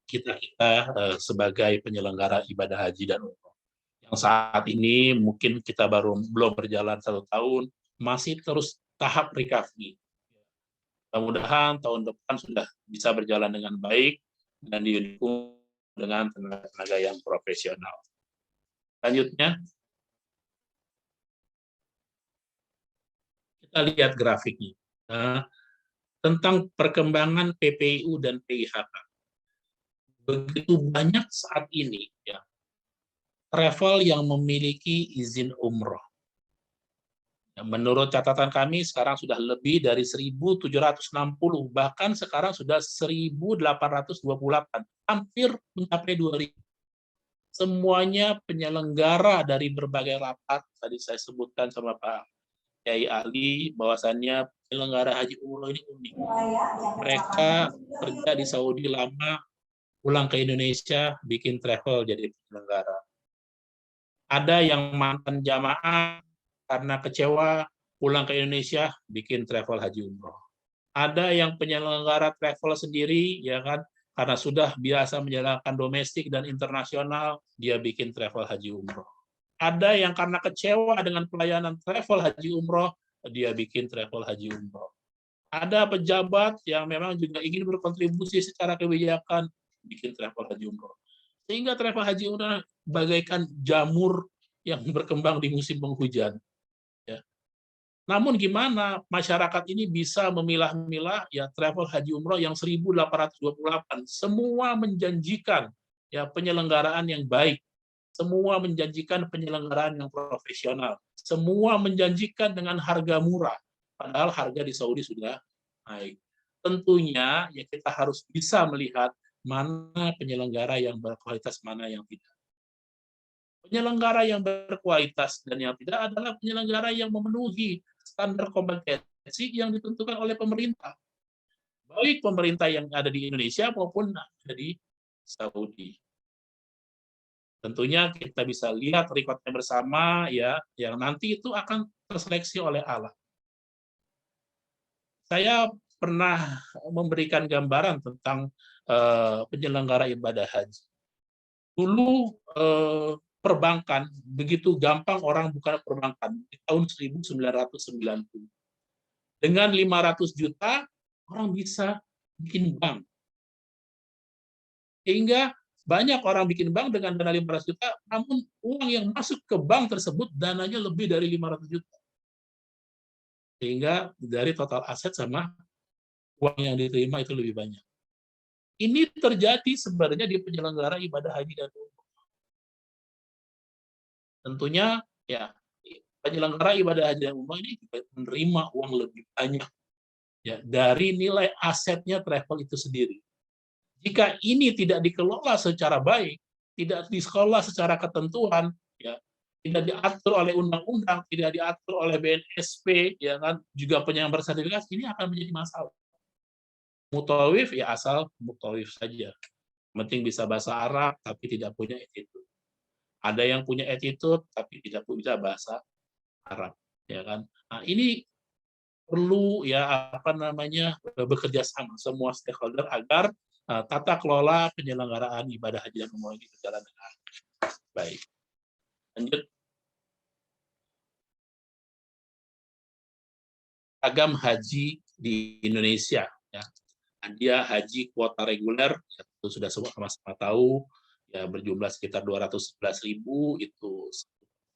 kita sebagai penyelenggara ibadah haji dan umroh. Yang saat ini mungkin kita belum berjalan 1 tahun, masih terus tahap recovery. Mudah-mudahan tahun depan sudah bisa berjalan dengan baik dan didukung dengan tenaga yang profesional. Selanjutnya, kita lihat grafiknya tentang perkembangan PPIU dan PIHK. Begitu banyak saat ini travel yang memiliki izin umroh. Menurut catatan kami sekarang sudah lebih dari 1.760, bahkan sekarang sudah 1.828, hampir mencapai 2.000. Semuanya penyelenggara dari berbagai rapat, tadi saya sebutkan sama Pak Kiai Ali, bahwasannya penyelenggara haji umroh ini unik. Mereka kerja di Saudi lama, pulang ke Indonesia bikin travel jadi penyelenggara. Ada yang mantan jamaah karena kecewa pulang ke Indonesia bikin travel haji umroh. Ada yang penyelenggara travel sendiri, ya kan, karena sudah biasa menjalankan domestik dan internasional, dia bikin travel haji umroh. Ada yang karena kecewa dengan pelayanan travel haji umroh, dia bikin travel haji umroh. Ada pejabat yang memang juga ingin berkontribusi secara kebijakan, bikin travel haji umroh. Sehingga travel haji umroh bagaikan jamur yang berkembang di musim penghujan. Ya. Namun gimana masyarakat ini bisa memilah-milah ya travel haji umroh yang 1828, semua menjanjikan ya penyelenggaraan yang baik, semua menjanjikan penyelenggaraan yang profesional, semua menjanjikan dengan harga murah, padahal harga di Saudi sudah naik. Tentunya ya kita harus bisa melihat mana penyelenggara yang berkualitas, mana yang tidak. Penyelenggara yang berkualitas dan yang tidak adalah penyelenggara yang memenuhi standar kompetensi yang ditentukan oleh pemerintah. Baik pemerintah yang ada di Indonesia maupun ada di Saudi. Tentunya kita bisa lihat rekodnya bersama ya, yang nanti itu akan terseleksi oleh Allah. Saya pernah memberikan gambaran tentang penyelenggara ibadah haji. Dulu perbankan begitu gampang orang buka perbankan di tahun 1990. Dengan 500 juta orang bisa bikin bank. Sehingga banyak orang bikin bank dengan dana 500 juta, namun uang yang masuk ke bank tersebut dananya lebih dari 500 juta. Sehingga dari total aset sama uang yang diterima itu lebih banyak. Ini terjadi sebenarnya di penyelenggara ibadah haji dan umroh. Tentunya ya penyelenggara ibadah haji dan umroh ini menerima uang lebih banyak ya dari nilai asetnya travel itu sendiri. Jika ini tidak dikelola secara baik, tidak dikelola secara ketentuan, ya tidak diatur oleh undang-undang, tidak diatur oleh BNSP, ya kan, juga penyandang bersertifikasi, ini akan menjadi masalah. Mutawif ya asal mutawif saja. Penting bisa bahasa Arab tapi tidak punya attitude. Ada yang punya attitude tapi tidak bisa bahasa Arab, ya kan. Nah, ini perlu ya apa namanya bekerja sama semua stakeholder agar tata kelola penyelenggaraan ibadah haji dan umroh ini berjalan dengan baik. Lanjut. Ragam haji di Indonesia ya. Dia haji kuota reguler, itu sudah sama-sama tahu, ya berjumlah sekitar 211.000, itu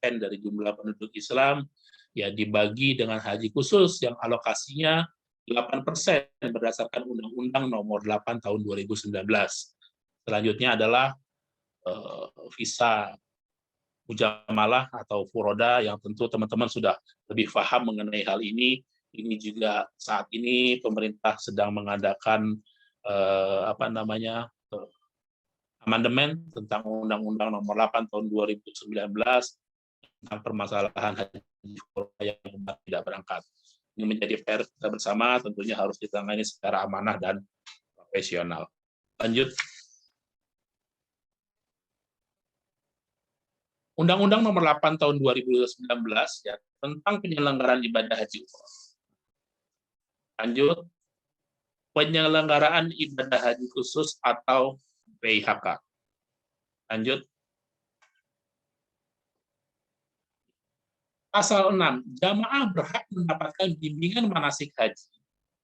1% dari jumlah penduduk Islam, ya dibagi dengan haji khusus yang alokasinya 8% berdasarkan Undang-Undang Nomor 8 Tahun 2019. Selanjutnya adalah visa mujamalah atau furoda yang tentu teman-teman sudah lebih paham mengenai hal ini. Ini juga saat ini pemerintah sedang mengadakan amandemen tentang Undang-Undang Nomor 8 Tahun 2019 tentang permasalahan haji yang tidak berangkat. Ini menjadi PR kita bersama, tentunya harus ditangani secara amanah dan profesional. Lanjut. Undang-Undang Nomor 8 Tahun 2019 ya tentang penyelenggaraan ibadah haji umroh. Lanjut, penyelenggaraan ibadah haji khusus atau PIHK. Lanjut. Pasal 6, jamaah berhak mendapatkan bimbingan manasik haji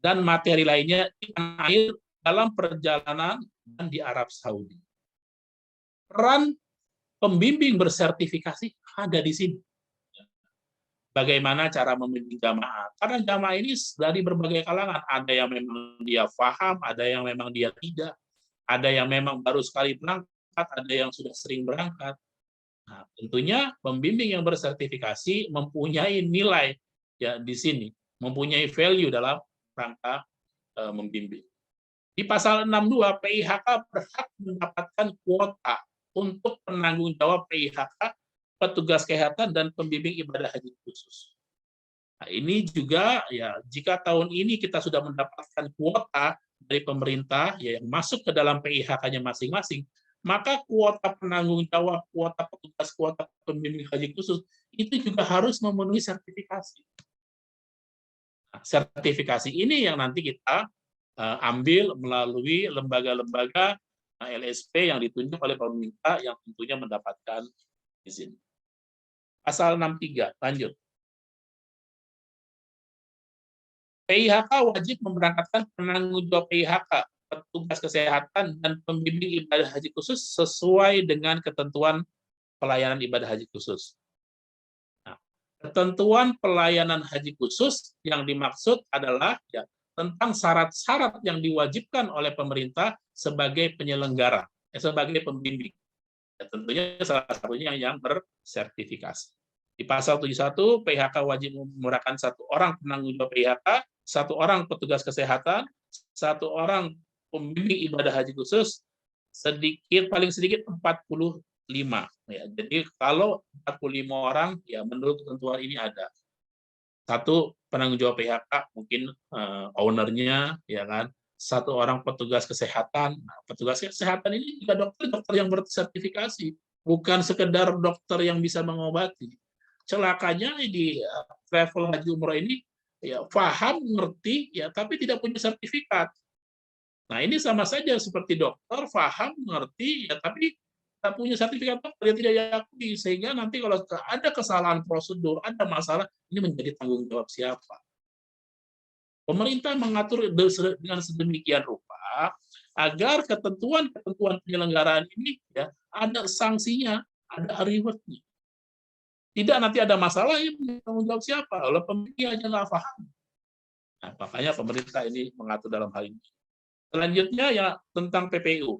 dan materi lainnya di tanah air dalam perjalanan dan di Arab Saudi. Peran pembimbing bersertifikasi ada di sini. Bagaimana cara membimbing jamaah? Karena jamaah ini dari berbagai kalangan. Ada yang memang dia paham, ada yang memang dia tidak. Ada yang memang baru sekali berangkat, ada yang sudah sering berangkat. Nah, tentunya pembimbing yang bersertifikasi mempunyai nilai ya di sini, mempunyai value dalam rangka membimbing. Di pasal 62, PIHK berhak mendapatkan kuota untuk penanggung jawab PIHK, petugas kesehatan dan pembimbing ibadah haji khusus. Nah, ini juga ya jika tahun ini kita sudah mendapatkan kuota dari pemerintah ya, yang masuk ke dalam PIHK-nya masing-masing, maka kuota penanggung jawab, kuota petugas, kuota pembimbing haji khusus itu juga harus memenuhi sertifikasi. Nah, sertifikasi ini yang nanti kita ambil melalui lembaga-lembaga LSP yang ditunjuk oleh pemerintah yang tentunya mendapatkan izin. Pasal 63, lanjut. PIHK wajib memberangkatkan penanggung jawab PIHK, petugas kesehatan, dan pembimbing ibadah haji khusus sesuai dengan ketentuan pelayanan ibadah haji khusus. Nah, ketentuan pelayanan haji khusus yang dimaksud adalah ya, tentang syarat-syarat yang diwajibkan oleh pemerintah sebagai penyelenggara, sebagai pembimbing. Ya, tentunya salah satunya yang bersertifikasi. Di pasal 71, PIHK wajib memurahkan 1 orang penanggung jawab PIHK, 1 orang petugas kesehatan, 1 orang pembimbing ibadah haji khusus, paling sedikit 45. Ya, jadi kalau 45 orang, ya menurut ketentuan ini ada 1 penanggung jawab PIHK, mungkin ownernya, ya kan, 1 orang petugas kesehatan. Nah, petugas kesehatan ini juga dokter yang bersertifikasi, bukan sekedar dokter yang bisa mengobati. Celakanya di travel haji umroh ini ya paham, ngerti, ya tapi tidak punya sertifikat. Nah, ini sama saja seperti dokter, paham, ngerti, ya tapi tidak punya sertifikat dokter, dia tidak diakui, sehingga nanti kalau ada kesalahan prosedur, ada masalah, ini menjadi tanggung jawab siapa? Pemerintah mengatur dengan sedemikian rupa agar ketentuan-ketentuan penyelenggaraan ini ya ada sanksinya, ada reward-nya. Tidak nanti ada masalah, ini tanggung jawab siapa? Kalau pembimbing aja nggak paham. Nah, makanya pemerintah ini mengatur dalam hal ini. Selanjutnya ya tentang PPU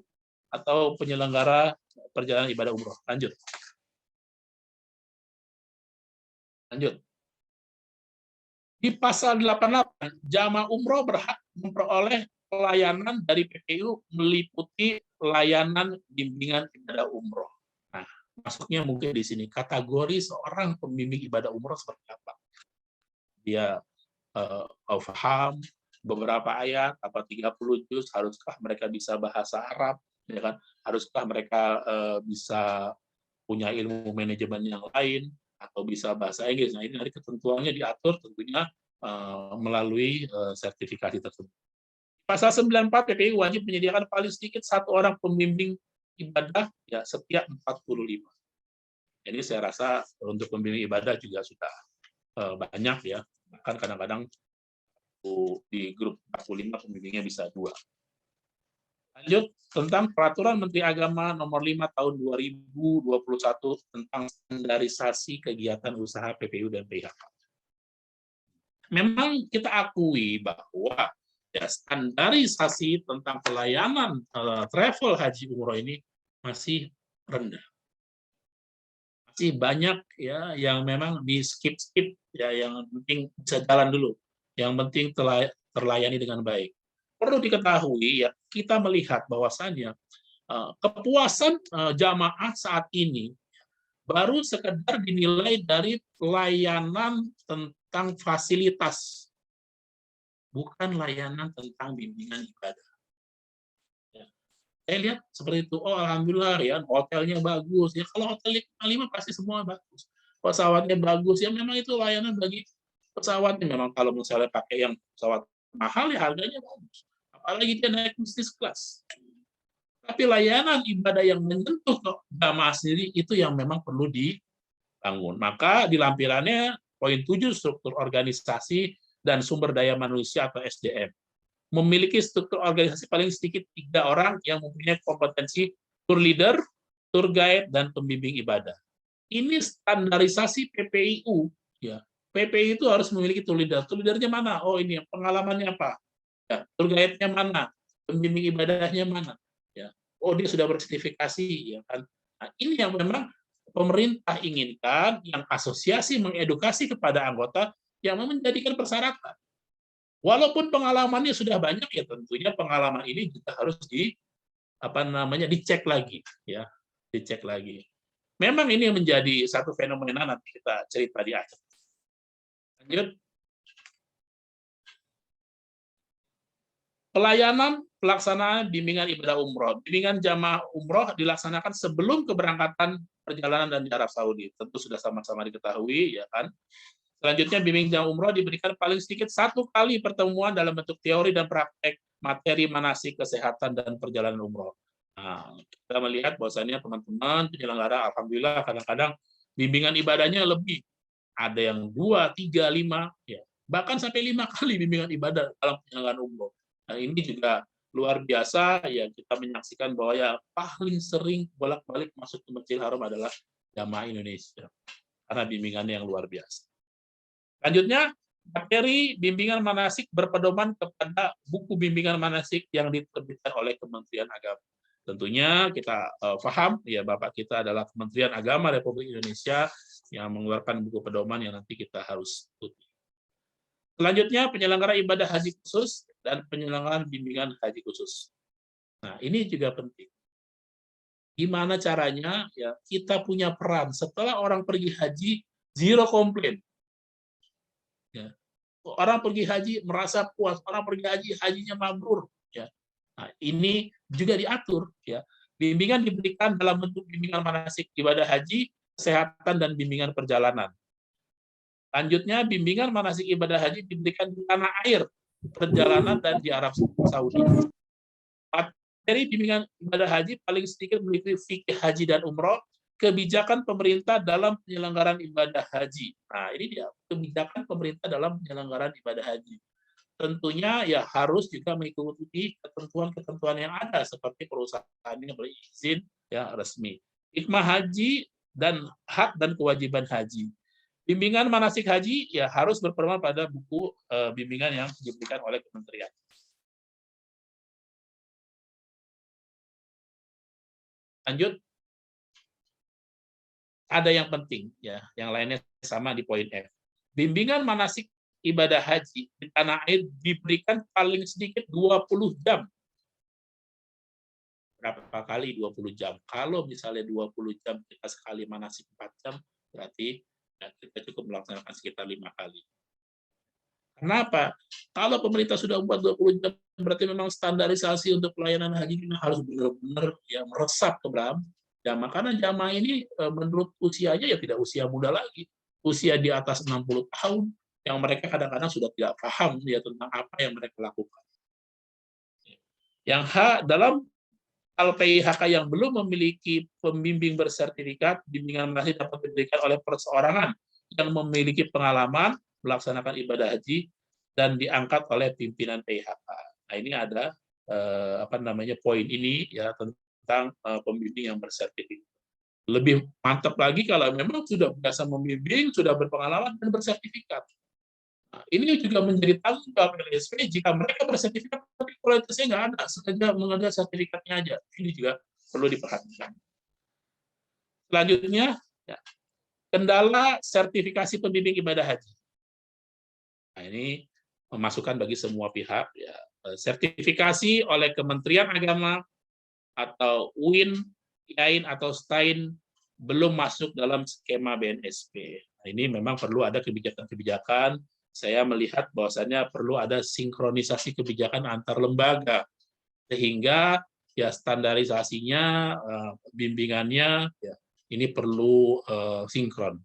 atau penyelenggara perjalanan ibadah umroh. Lanjut. Di pasal 88, jamaah umroh berhak memperoleh pelayanan dari PPU meliputi layanan bimbingan ibadah umroh. Nah, masuknya mungkin di sini kategori seorang pembimbing ibadah umroh seperti apa? Dia paham beberapa ayat, apa 30 juz, haruskah mereka bisa bahasa Arab, ya kan? Haruskah mereka bisa punya ilmu manajemen yang lain, atau bisa bahasa Inggris. Nah, ini dari ketentuannya diatur tentunya melalui sertifikasi tersebut. Pasal 94 PPI wajib menyediakan paling sedikit 1 orang pembimbing ibadah ya setiap 45. Jadi saya rasa untuk pembimbing ibadah juga sudah banyak ya. Bahkan kadang-kadang di grup 45 pembimbingnya bisa 2. Lanjut, tentang Peraturan Menteri Agama Nomor 5 Tahun 2021 tentang standarisasi kegiatan usaha PPU dan PIHK. Memang kita akui bahwa ya, standarisasi tentang pelayanan travel haji umroh ini masih rendah. Masih banyak ya yang memang di skip ya, yang penting bisa jalan dulu, yang penting terlayani dengan baik. Perlu diketahui ya, kita melihat bahwasannya kepuasan jamaah saat ini baru sekedar dinilai dari pelayanan tentang fasilitas, bukan layanan tentang bimbingan ibadah. Ya. Saya lihat seperti itu, oh alhamdulillah ya, hotelnya bagus. Ya kalau hotel 5 pasti semua bagus. Pesawatnya bagus, ya memang itu layanan bagi pesawatnya. Memang kalau misalnya pakai yang pesawat mahal ya harganya bagus. Apalagi dia naik bisnis kelas. Tapi layanan ibadah yang menyentuh jamaah sendiri itu yang memang perlu dibangun. Maka di lampirannya poin 7 struktur organisasi dan sumber daya manusia atau SDM. Memiliki struktur organisasi paling sedikit 3 orang yang mempunyai kompetensi tour leader, tour guide, dan pembimbing ibadah. Ini standarisasi PPIU. Ya. PPI itu harus memiliki tour leader. Tour leadernya mana? Oh ini pengalamannya apa? Ya. Tour guide-nya mana? Pembimbing ibadahnya mana? Ya. Oh dia sudah bersertifikasi. Ya kan? Nah, ini yang memang pemerintah inginkan, yang asosiasi mengedukasi kepada anggota yang menjadikan persyaratan. Walaupun pengalamannya sudah banyak, ya tentunya pengalaman ini juga harus dicek lagi, ya, dicek lagi. Memang ini menjadi satu fenomena, nanti kita cerita di akhir. Lanjut. Pelayanan pelaksanaan bimbingan ibadah umroh. Bimbingan jamaah umroh dilaksanakan sebelum keberangkatan perjalanan dan di Arab Saudi. Tentu sudah sama-sama diketahui, ya kan. Selanjutnya, bimbing jamaah umroh diberikan paling sedikit 1 kali pertemuan dalam bentuk teori dan praktek materi manasik kesehatan dan perjalanan umroh. Nah, kita melihat bahwasannya teman-teman penyelenggara, alhamdulillah kadang-kadang bimbingan ibadahnya lebih. Ada yang 2, 3, 5, ya, bahkan sampai 5 kali bimbingan ibadah dalam penyelenggaraan umroh. Nah, ini juga luar biasa, ya, kita menyaksikan bahwa ya paling sering bolak-balik masuk ke Masjidil Haram adalah jamaah Indonesia karena bimbingannya yang luar biasa. Selanjutnya, materi bimbingan manasik berpedoman kepada buku bimbingan manasik yang diterbitkan oleh Kementerian Agama. Tentunya kita paham, ya, Bapak kita adalah Kementerian Agama Republik Indonesia yang mengeluarkan buku pedoman yang nanti kita harus ikuti. Selanjutnya, penyelenggara ibadah haji khusus dan penyelenggaraan bimbingan haji khusus. Nah, ini juga penting. Gimana caranya, ya, kita punya peran setelah orang pergi haji, zero komplain. Ya. Orang pergi haji merasa puas, orang pergi haji, hajinya mabrur. Ya. Nah, ini juga diatur. Ya. Bimbingan diberikan dalam bentuk bimbingan manasik ibadah haji, kesehatan, dan bimbingan perjalanan. Selanjutnya, bimbingan manasik ibadah haji diberikan di tanah air, perjalanan, dan di Arab Saudi. Materi bimbingan ibadah haji paling sedikit meliputi fikih haji dan umroh, kebijakan pemerintah dalam penyelenggaraan ibadah haji. Nah, ini dia, kebijakan pemerintah dalam penyelenggaraan ibadah haji. Tentunya ya harus juga mengikuti ketentuan-ketentuan yang ada, seperti perusahaan yang berizin ya resmi. Hikmah haji dan hak dan kewajiban haji. Bimbingan manasik haji ya harus berpedoman pada buku bimbingan yang diberikan oleh kementerian. Lanjut, ada yang penting ya, yang lainnya sama di poin F. Bimbingan manasik ibadah haji di tanah air diberikan paling sedikit 20 jam. Berapa kali 20 jam? Kalau misalnya 20 jam kita sekali manasik 4 jam, berarti ya, kita cukup melaksanakan sekitar 5 kali. Kenapa? Kalau pemerintah sudah membuat 20 jam, berarti memang standarisasi untuk pelayanan haji ini harus benar-benar ya meresap ke dalam jamaah. Karena jamaah ini menurut usianya ya tidak usia muda lagi. Usia di atas 60 tahun, yang mereka kadang-kadang sudah tidak paham ya tentang apa yang mereka lakukan. Yang dalam LPIHK yang belum memiliki pembimbing bersertifikat, bimbingan manasik dapat diberikan oleh perseorangan yang memiliki pengalaman melaksanakan ibadah haji dan diangkat oleh pimpinan PIHK. Nah, ini ada poin ini ya tentang pembimbing yang bersertifikat. Lebih mantap lagi kalau memang sudah biasa membimbing, sudah berpengalaman dan bersertifikat. Nah, ini juga menjadi tanggung jawab LSP jika mereka bersertifikat tapi kualitasnya nggak ada, sengaja mengambil sertifikatnya aja. Ini juga perlu diperhatikan. Selanjutnya, ya, kendala sertifikasi pembimbing ibadah haji. Nah, ini masukan bagi semua pihak. Ya. Sertifikasi oleh Kementerian Agama atau UIN, IAIN, atau STAIN belum masuk dalam skema BNSP. Nah, ini memang perlu ada kebijakan-kebijakan. Saya melihat bahwasannya perlu ada sinkronisasi kebijakan antar lembaga sehingga ya standarisasinya, bimbingannya ya ini perlu sinkron.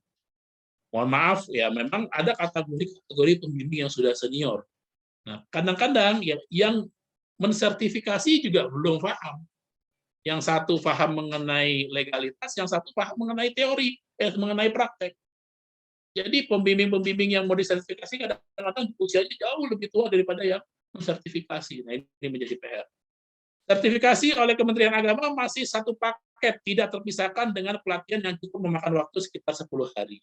Mohon maaf ya memang ada kategori pembimbing yang sudah senior. Nah, kadang-kadang ya yang mensertifikasi juga belum paham. Yang satu paham mengenai legalitas, yang satu paham mengenai teori, mengenai praktek. Jadi pembimbing-pembimbing yang mau disertifikasi kadang-kadang usianya jauh lebih tua daripada yang mensertifikasi. Nah, ini menjadi PR. Sertifikasi oleh Kementerian Agama masih satu paket, tidak terpisahkan dengan pelatihan yang cukup memakan waktu sekitar 10 hari.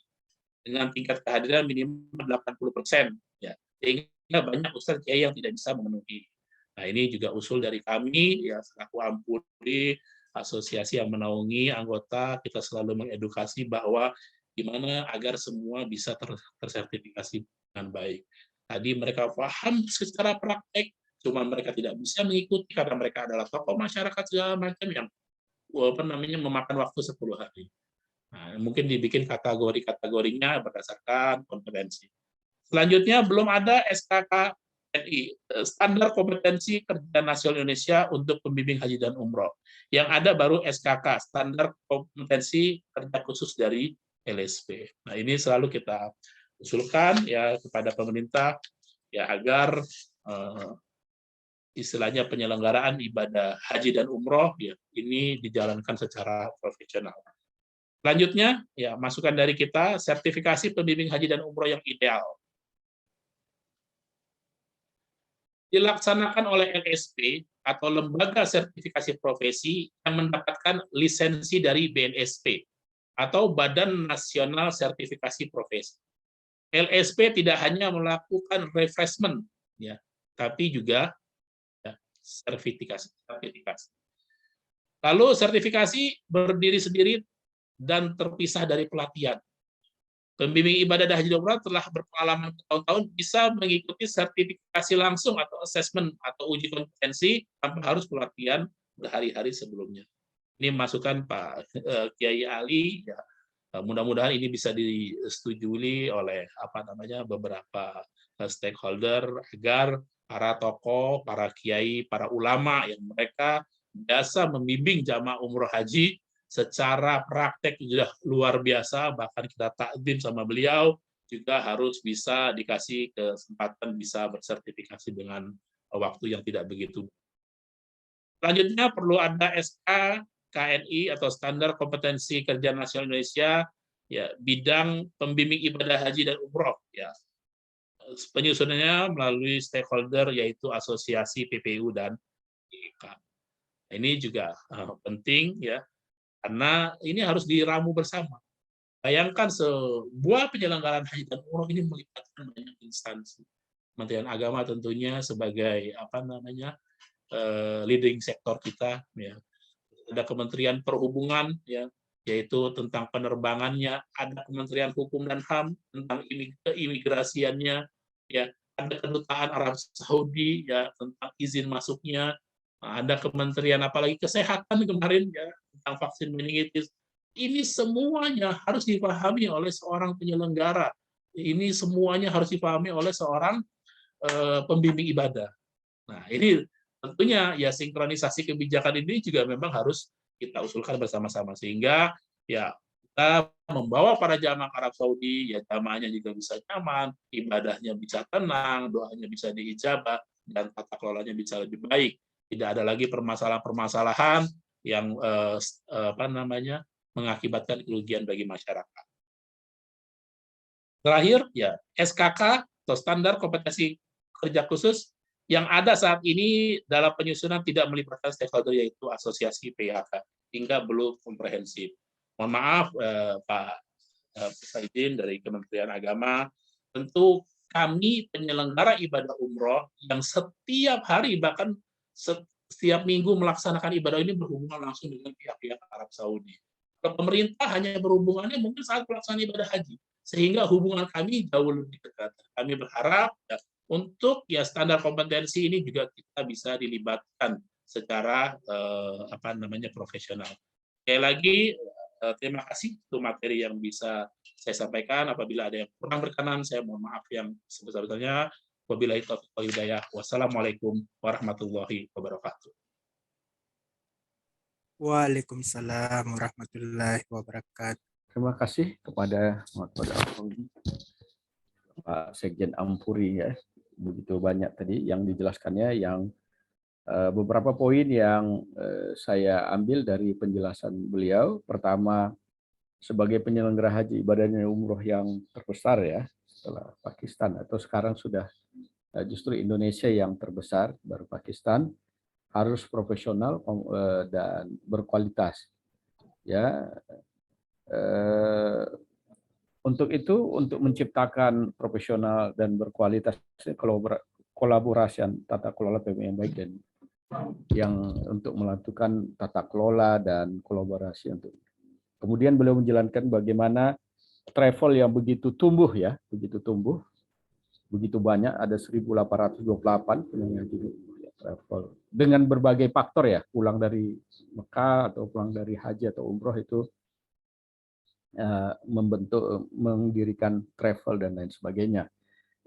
Dengan tingkat kehadiran minimal 80%. Ya. Sehingga banyak ustadz kiai yang tidak bisa memenuhi. Nah, ini juga usul dari kami, ya selaku Ampuri, asosiasi yang menaungi anggota, kita selalu mengedukasi bahwa gimana agar semua bisa tersertifikasi dengan baik. Tadi mereka paham secara praktek, cuma mereka tidak bisa mengikuti karena mereka adalah tokoh masyarakat segala macam yang memakan waktu 10 hari. Nah, mungkin dibikin kategorinya berdasarkan kompetensi. Selanjutnya belum ada SKKNI, Standar Kompetensi Kerja Nasional Indonesia untuk Pembimbing Haji dan Umroh. Yang ada baru SKK, Standar Kompetensi Kerja Khusus dari LSP. Nah, ini selalu kita usulkan ya kepada pemerintah ya agar istilahnya penyelenggaraan ibadah haji dan umroh ya ini dijalankan secara profesional. Selanjutnya ya masukan dari kita, sertifikasi pembimbing haji dan umroh yang ideal dilaksanakan oleh LSP atau lembaga sertifikasi profesi yang mendapatkan lisensi dari BNSP atau Badan Nasional Sertifikasi Profesi. LSP tidak hanya melakukan refreshment ya, tapi juga sertifikasi. Lalu sertifikasi berdiri sendiri dan terpisah dari pelatihan. Pembimbing ibadah dan haji dan umrah telah berpengalaman bertahun-tahun bisa mengikuti sertifikasi langsung atau assessment atau uji kompetensi tanpa harus pelatihan berhari-hari sebelumnya. Ini masukan Pak Kiai Ali. Ya, mudah-mudahan ini bisa disetujui oleh beberapa stakeholder agar para tokoh, para kiai, para ulama yang mereka biasa membimbing jamaah umroh haji secara praktek sudah luar biasa, bahkan kita takdim sama beliau juga harus bisa dikasih kesempatan bisa bersertifikasi dengan waktu yang tidak begitu. Selanjutnya perlu ada SK KNI atau Standar Kompetensi Kerja Nasional Indonesia ya bidang pembimbing ibadah haji dan umroh ya. Penyusunannya melalui stakeholder yaitu asosiasi PPU dan IK. Ini juga penting ya karena ini harus diramu bersama. Bayangkan sebuah penyelenggaraan haji dan umroh ini melibatkan banyak instansi. Kementerian Agama tentunya sebagai leading sektor kita ya. Ada Kementerian Perhubungan ya, yaitu tentang penerbangannya, ada Kementerian Hukum dan HAM tentang keimigrasiannya ya, ada Kedutaan Arab Saudi ya tentang izin masuknya, ada Kementerian apalagi Kesehatan kemarin ya tentang vaksin meningitis. Ini semuanya harus dipahami oleh seorang penyelenggara. Ini semuanya harus dipahami oleh seorang pembimbing ibadah. Nah, ini tentunya ya sinkronisasi kebijakan ini juga memang harus kita usulkan bersama-sama sehingga ya kita membawa para jamaah Arab Saudi ya jamaahnya juga bisa nyaman, ibadahnya bisa tenang, doanya bisa diijabah dan tata kelolanya bisa lebih baik. Tidak ada lagi permasalahan-permasalahan yang mengakibatkan kerugian bagi masyarakat. Terakhir ya SKK atau Standar Kompetensi Kerja Khusus yang ada saat ini dalam penyusunan tidak melibatkan stakeholder yaitu asosiasi PHK hingga belum komprehensif. Mohon maaf Pak Presiden dari Kementerian Agama, tentu kami penyelenggara ibadah umroh yang setiap hari bahkan setiap minggu melaksanakan ibadah ini berhubungan langsung dengan pihak-pihak Arab Saudi. Pemerintah hanya berhubungannya mungkin saat pelaksanaan ibadah haji, sehingga hubungan kami jauh lebih dekat. Kami berharap ya, untuk ya standar kompetensi ini juga kita bisa dilibatkan secara profesional. Sekali lagi terima kasih untuk materi yang bisa saya sampaikan. Apabila ada yang kurang berkenan, saya mohon maaf yang sebesar-besarnya. Wabillahi taufiq wal hidayah. Wassalamualaikum warahmatullahi wabarakatuh. Waalaikumsalam warahmatullahi wabarakatuh. Terima kasih kepada Pak Sekjen Ampuri ya. Begitu banyak tadi yang dijelaskannya, yang beberapa poin yang saya ambil dari penjelasan beliau. Pertama, sebagai penyelenggara haji ibadah dan umroh yang terbesar ya setelah Pakistan, atau sekarang sudah justru Indonesia yang terbesar baru Pakistan, harus profesional dan berkualitas ya. Untuk itu, untuk menciptakan profesional dan berkualitas, kolaborasi tata kelola PMI yang baik dan yang untuk melakukan tata kelola dan kolaborasi untuk. Kemudian beliau menjalankan bagaimana travel yang begitu tumbuh ya, begitu banyak, ada 1.828 penyelenggara travel dengan berbagai faktor ya, pulang dari Mekah atau pulang dari haji atau umroh itu mendirikan travel dan lain sebagainya.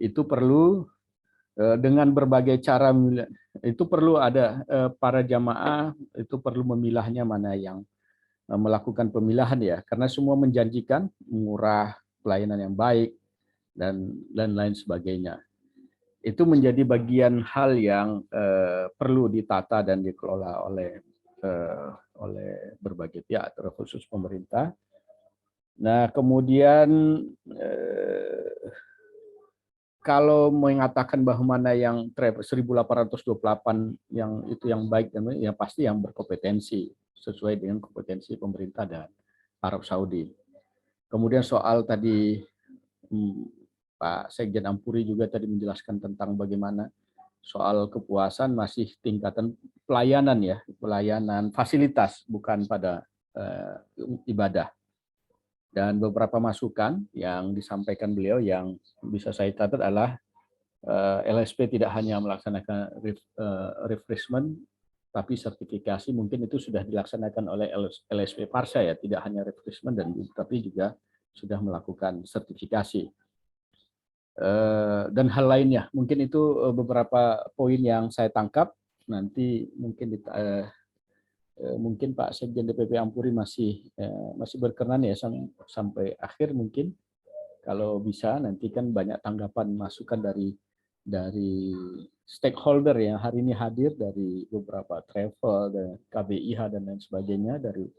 Itu perlu dengan berbagai cara. Itu perlu ada para jamaah itu perlu memilahnya mana yang melakukan pemilahan ya, karena semua menjanjikan murah, pelayanan yang baik, dan lain sebagainya. Itu menjadi bagian hal yang perlu ditata dan dikelola oleh berbagai pihak, terkhusus pemerintah. Nah, kemudian kalau mengatakan bahwa mana yang 1828 yang itu yang baik, dan ya pasti yang berkompetensi sesuai dengan kompetensi pemerintah dan Arab Saudi. Kemudian soal tadi Pak Sekjen Ampuri juga tadi menjelaskan tentang bagaimana soal kepuasan masih tingkatan pelayanan ya, pelayanan fasilitas bukan pada ibadah. Dan beberapa masukan yang disampaikan beliau yang bisa saya catat adalah LSP tidak hanya melaksanakan refreshment, tapi sertifikasi mungkin itu sudah dilaksanakan oleh LSP Parsa ya, tidak hanya refreshment tapi juga sudah melakukan sertifikasi. Dan hal lainnya, mungkin itu beberapa poin yang saya tangkap. Nanti mungkin Pak Sekjen DPP Ampuri masih berkenan ya sampai akhir mungkin, kalau bisa nanti kan banyak tanggapan masukan dari stakeholder yang hari ini hadir, dari beberapa travel dan KBIH dan lain sebagainya, dari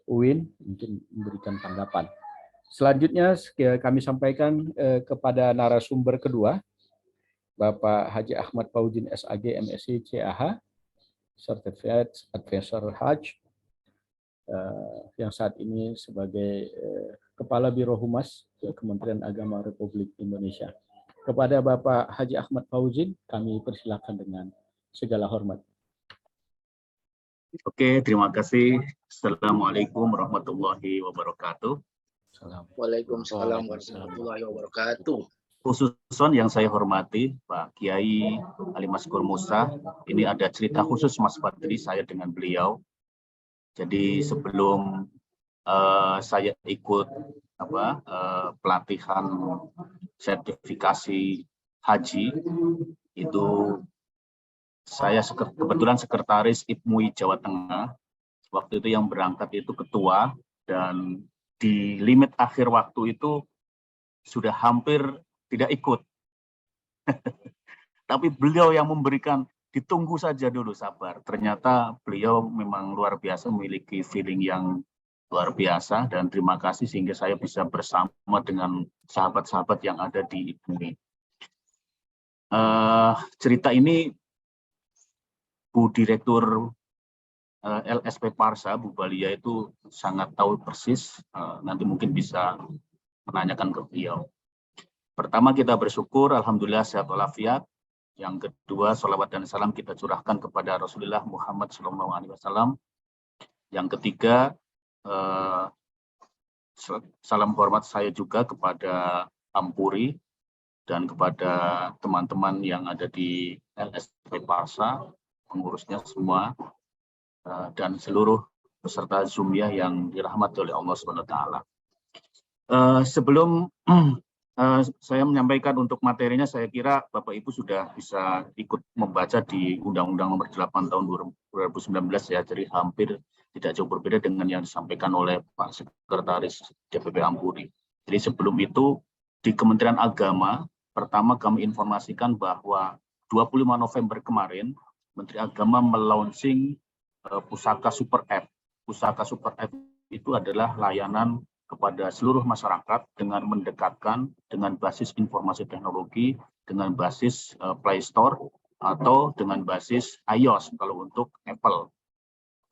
UIN mungkin memberikan tanggapan. Selanjutnya kami sampaikan kepada narasumber kedua, Bapak Haji Ahmad Fauzin SAG MSc CAH, Certified Advisor Hajj, yang saat ini sebagai Kepala Biro Humas Kementerian Agama Republik Indonesia. Kepada Bapak Haji Ahmad Fauzin, kami persilakan dengan segala hormat. Oke, terima kasih. Assalamualaikum warahmatullahi wabarakatuh. Waalaikumsalam warahmatullahi wabarakatuh. Khususon yang saya hormati Pak Kiai Ali Maskur Musa, ini ada cerita khusus Mas Fadli saya dengan beliau. Jadi sebelum saya ikut pelatihan sertifikasi haji, itu saya kebetulan sekretaris IPMUI Jawa Tengah. Waktu itu yang berangkat itu ketua, dan di limit akhir waktu itu sudah hampir tidak ikut. Tapi beliau yang memberikan, ditunggu saja dulu, sabar. Ternyata beliau memang luar biasa, memiliki feeling yang luar biasa, dan terima kasih sehingga saya bisa bersama dengan sahabat-sahabat yang ada di IPMUI. Cerita ini Bu Direktur LSP Parsa, Bu Balia itu sangat tahu persis, nanti mungkin bisa menanyakan ke beliau. Pertama, kita bersyukur, alhamdulillah sehat walafiat. Yang kedua, sholawat dan salam kita curahkan kepada Rasulullah Muhammad SAW. Yang ketiga, salam hormat saya juga kepada Ampuri dan kepada teman-teman yang ada di LSP Parsa, pengurusnya semua, dan seluruh peserta Zoom-nya yang dirahmati oleh Allah SWT. Sebelum saya menyampaikan untuk materinya, saya kira Bapak Ibu sudah bisa ikut membaca di Undang-Undang Nomor 8 Tahun 2019 ya, jadi hampir tidak jauh berbeda dengan yang disampaikan oleh Pak Sekretaris DPP Ampuri. Jadi sebelum itu di Kementerian Agama, pertama kami informasikan bahwa 25 November kemarin Menteri Agama melaunching Pusaka Super App. Pusaka Super App itu adalah layanan kepada seluruh masyarakat dengan mendekatkan dengan basis informasi teknologi, dengan basis Play Store atau dengan basis iOS kalau untuk Apple,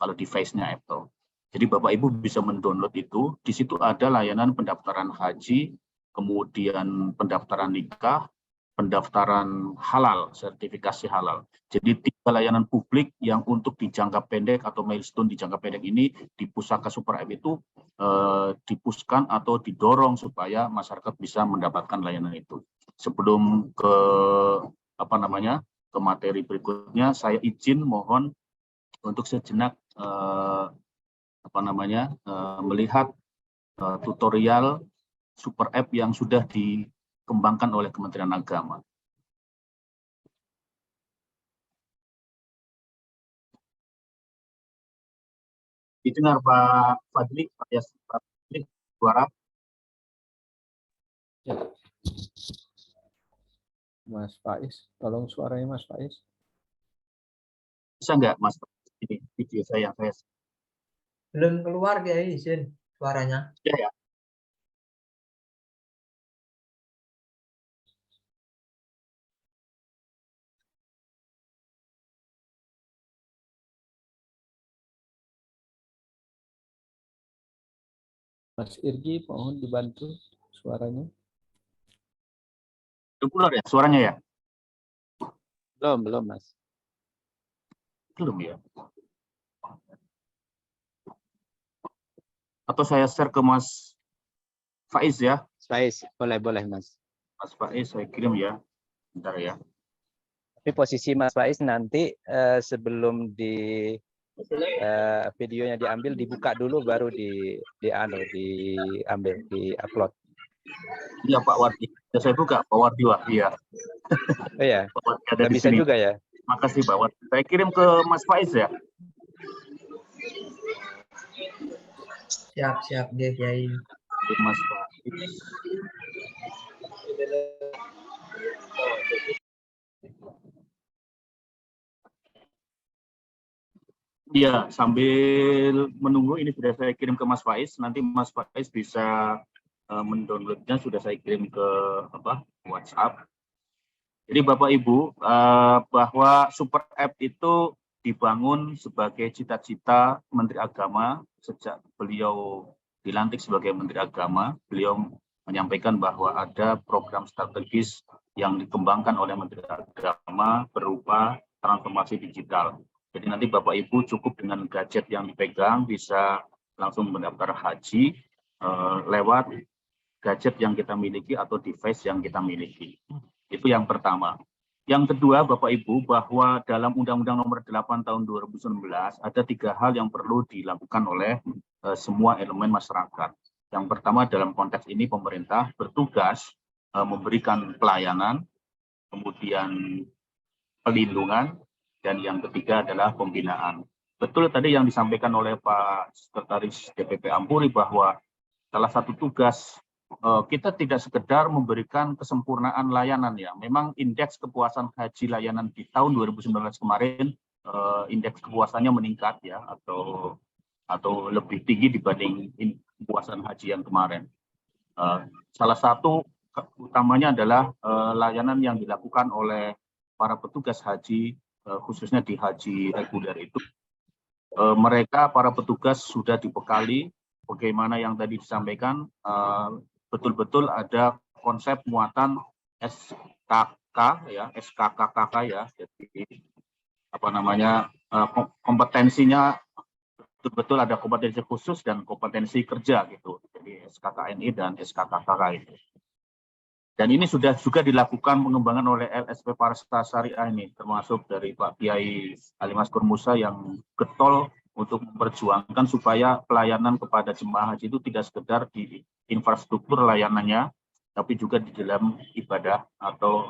kalau device-nya Apple. Jadi Bapak Ibu bisa mendownload itu. Di situ ada layanan pendaftaran haji, kemudian pendaftaran nikah, pendaftaran halal, sertifikasi halal. Jadi 3 layanan publik yang untuk di jangka pendek atau milestone di jangka pendek ini di Pusaka Super App itu dipuskan atau didorong supaya masyarakat bisa mendapatkan layanan itu. Sebelum ke ke materi berikutnya, saya izin mohon untuk sejenak melihat tutorial Super App yang sudah dikembangkan oleh Kementerian Agama. Didengar Pak Fadli, Pak Fadli, suara. Ya. Mas Faiz, tolong suaranya Mas Faiz. Bisa nggak Mas? Ini video saya. Belum keluar Kiai, izin suaranya. Ya. Mas Irgi, mohon dibantu suaranya. Belum keluar ya suaranya ya? Belum, Mas. Belum ya. Atau saya share ke Mas Faiz ya? Faiz, boleh Mas. Mas Faiz saya kirim ya. Bentar ya. Tapi posisi Mas Faiz nanti sebelum videonya diambil dibuka dulu baru diambil, diupload. Iya Pak Wardi. Ya, saya buka Pak Wardi. Wah, iya. Oh ya. Pak Wardi ada di Bisa sini. juga ya. Makasih Pak Wardi. Saya kirim ke Mas Faiz ya. Siap deh Kiai. Mas Faiz. Iya, sambil menunggu ini sudah saya kirim ke Mas Faiz. Nanti Mas Faiz bisa mendownloadnya, sudah saya kirim ke WhatsApp. Jadi Bapak Ibu, bahwa Super App itu dibangun sebagai cita-cita Menteri Agama sejak beliau dilantik sebagai Menteri Agama. Beliau menyampaikan bahwa ada program strategis yang dikembangkan oleh Menteri Agama berupa transformasi digital. Jadi nanti Bapak Ibu cukup dengan gadget yang dipegang bisa langsung mendaftar haji lewat gadget yang kita miliki atau device yang kita miliki. Itu yang pertama. Yang kedua, Bapak Ibu, bahwa dalam Undang-Undang Nomor 8 Tahun 2019 ada 3 hal yang perlu dilakukan oleh semua elemen masyarakat. Yang pertama, dalam konteks ini pemerintah bertugas memberikan pelayanan, kemudian pelindungan, dan yang ketiga adalah pembinaan. Betul tadi yang disampaikan oleh Pak Sekretaris DPP Ampuri bahwa salah satu tugas kita tidak sekedar memberikan kesempurnaan layanan ya. Memang indeks kepuasan haji layanan di tahun 2019 kemarin indeks kepuasannya meningkat ya atau lebih tinggi dibanding kepuasan haji yang kemarin. Salah satu utamanya adalah layanan yang dilakukan oleh para petugas haji khususnya di haji reguler itu. Mereka para petugas sudah dibekali bagaimana yang tadi disampaikan betul-betul ada konsep muatan SKK ya, SKKKK ya. Jadi kompetensinya betul-betul ada kompetensi khusus dan kompetensi kerja gitu. Jadi SKKNI dan SKKKK itu. Dan ini sudah juga dilakukan pengembangan oleh LSP Parasta Syariah ini, termasuk dari Pak Kiai Ali Maskur Musa yang getol untuk memperjuangkan supaya pelayanan kepada jemaah haji itu tidak sekedar di infrastruktur layanannya, tapi juga di dalam ibadah atau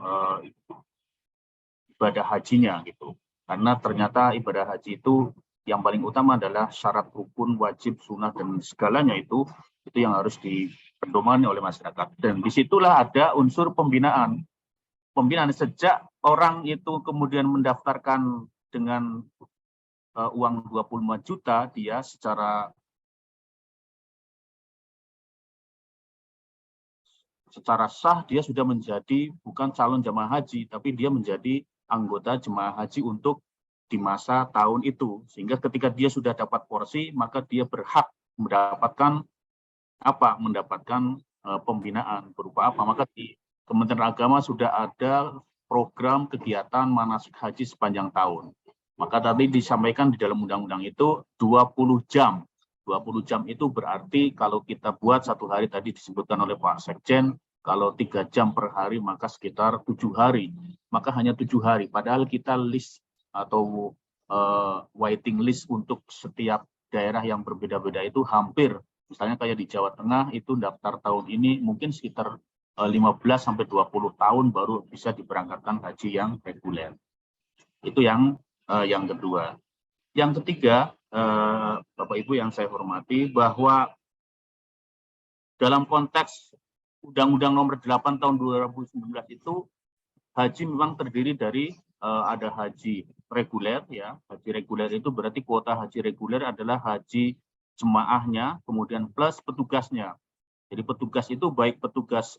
ibadah hajinya gitu. Karena ternyata ibadah haji itu yang paling utama adalah syarat rukun, wajib, sunnah dan segalanya itu yang harus dipedomani oleh masyarakat. Dan disitulah ada unsur pembinaan. Pembinaan sejak orang itu kemudian mendaftarkan dengan uang 25 juta, dia secara sah dia sudah menjadi bukan calon jemaah haji, tapi dia menjadi anggota jemaah haji untuk di masa tahun itu. Sehingga ketika dia sudah dapat porsi, maka dia berhak mendapatkan pembinaan berupa apa? Maka di Kementerian Agama sudah ada program kegiatan manasik haji sepanjang tahun. Maka tadi disampaikan di dalam undang-undang itu 20 jam. 20 jam itu berarti kalau kita buat satu hari tadi disebutkan oleh Pak Sekjen, kalau 3 jam per hari maka sekitar 7 hari. Maka hanya 7 hari. Padahal kita list atau waiting list untuk setiap daerah yang berbeda-beda itu hampir. Misalnya kayak di Jawa Tengah itu daftar tahun ini mungkin sekitar 15-20 tahun baru bisa diberangkatkan haji yang reguler. Itu yang kedua. Yang ketiga, Bapak Ibu yang saya hormati, bahwa dalam konteks Undang-Undang Nomor 8 Tahun 2019 itu haji memang terdiri dari ada haji reguler, ya. Haji reguler itu berarti kuota haji reguler adalah haji jemaahnya, kemudian plus petugasnya. Jadi petugas itu baik petugas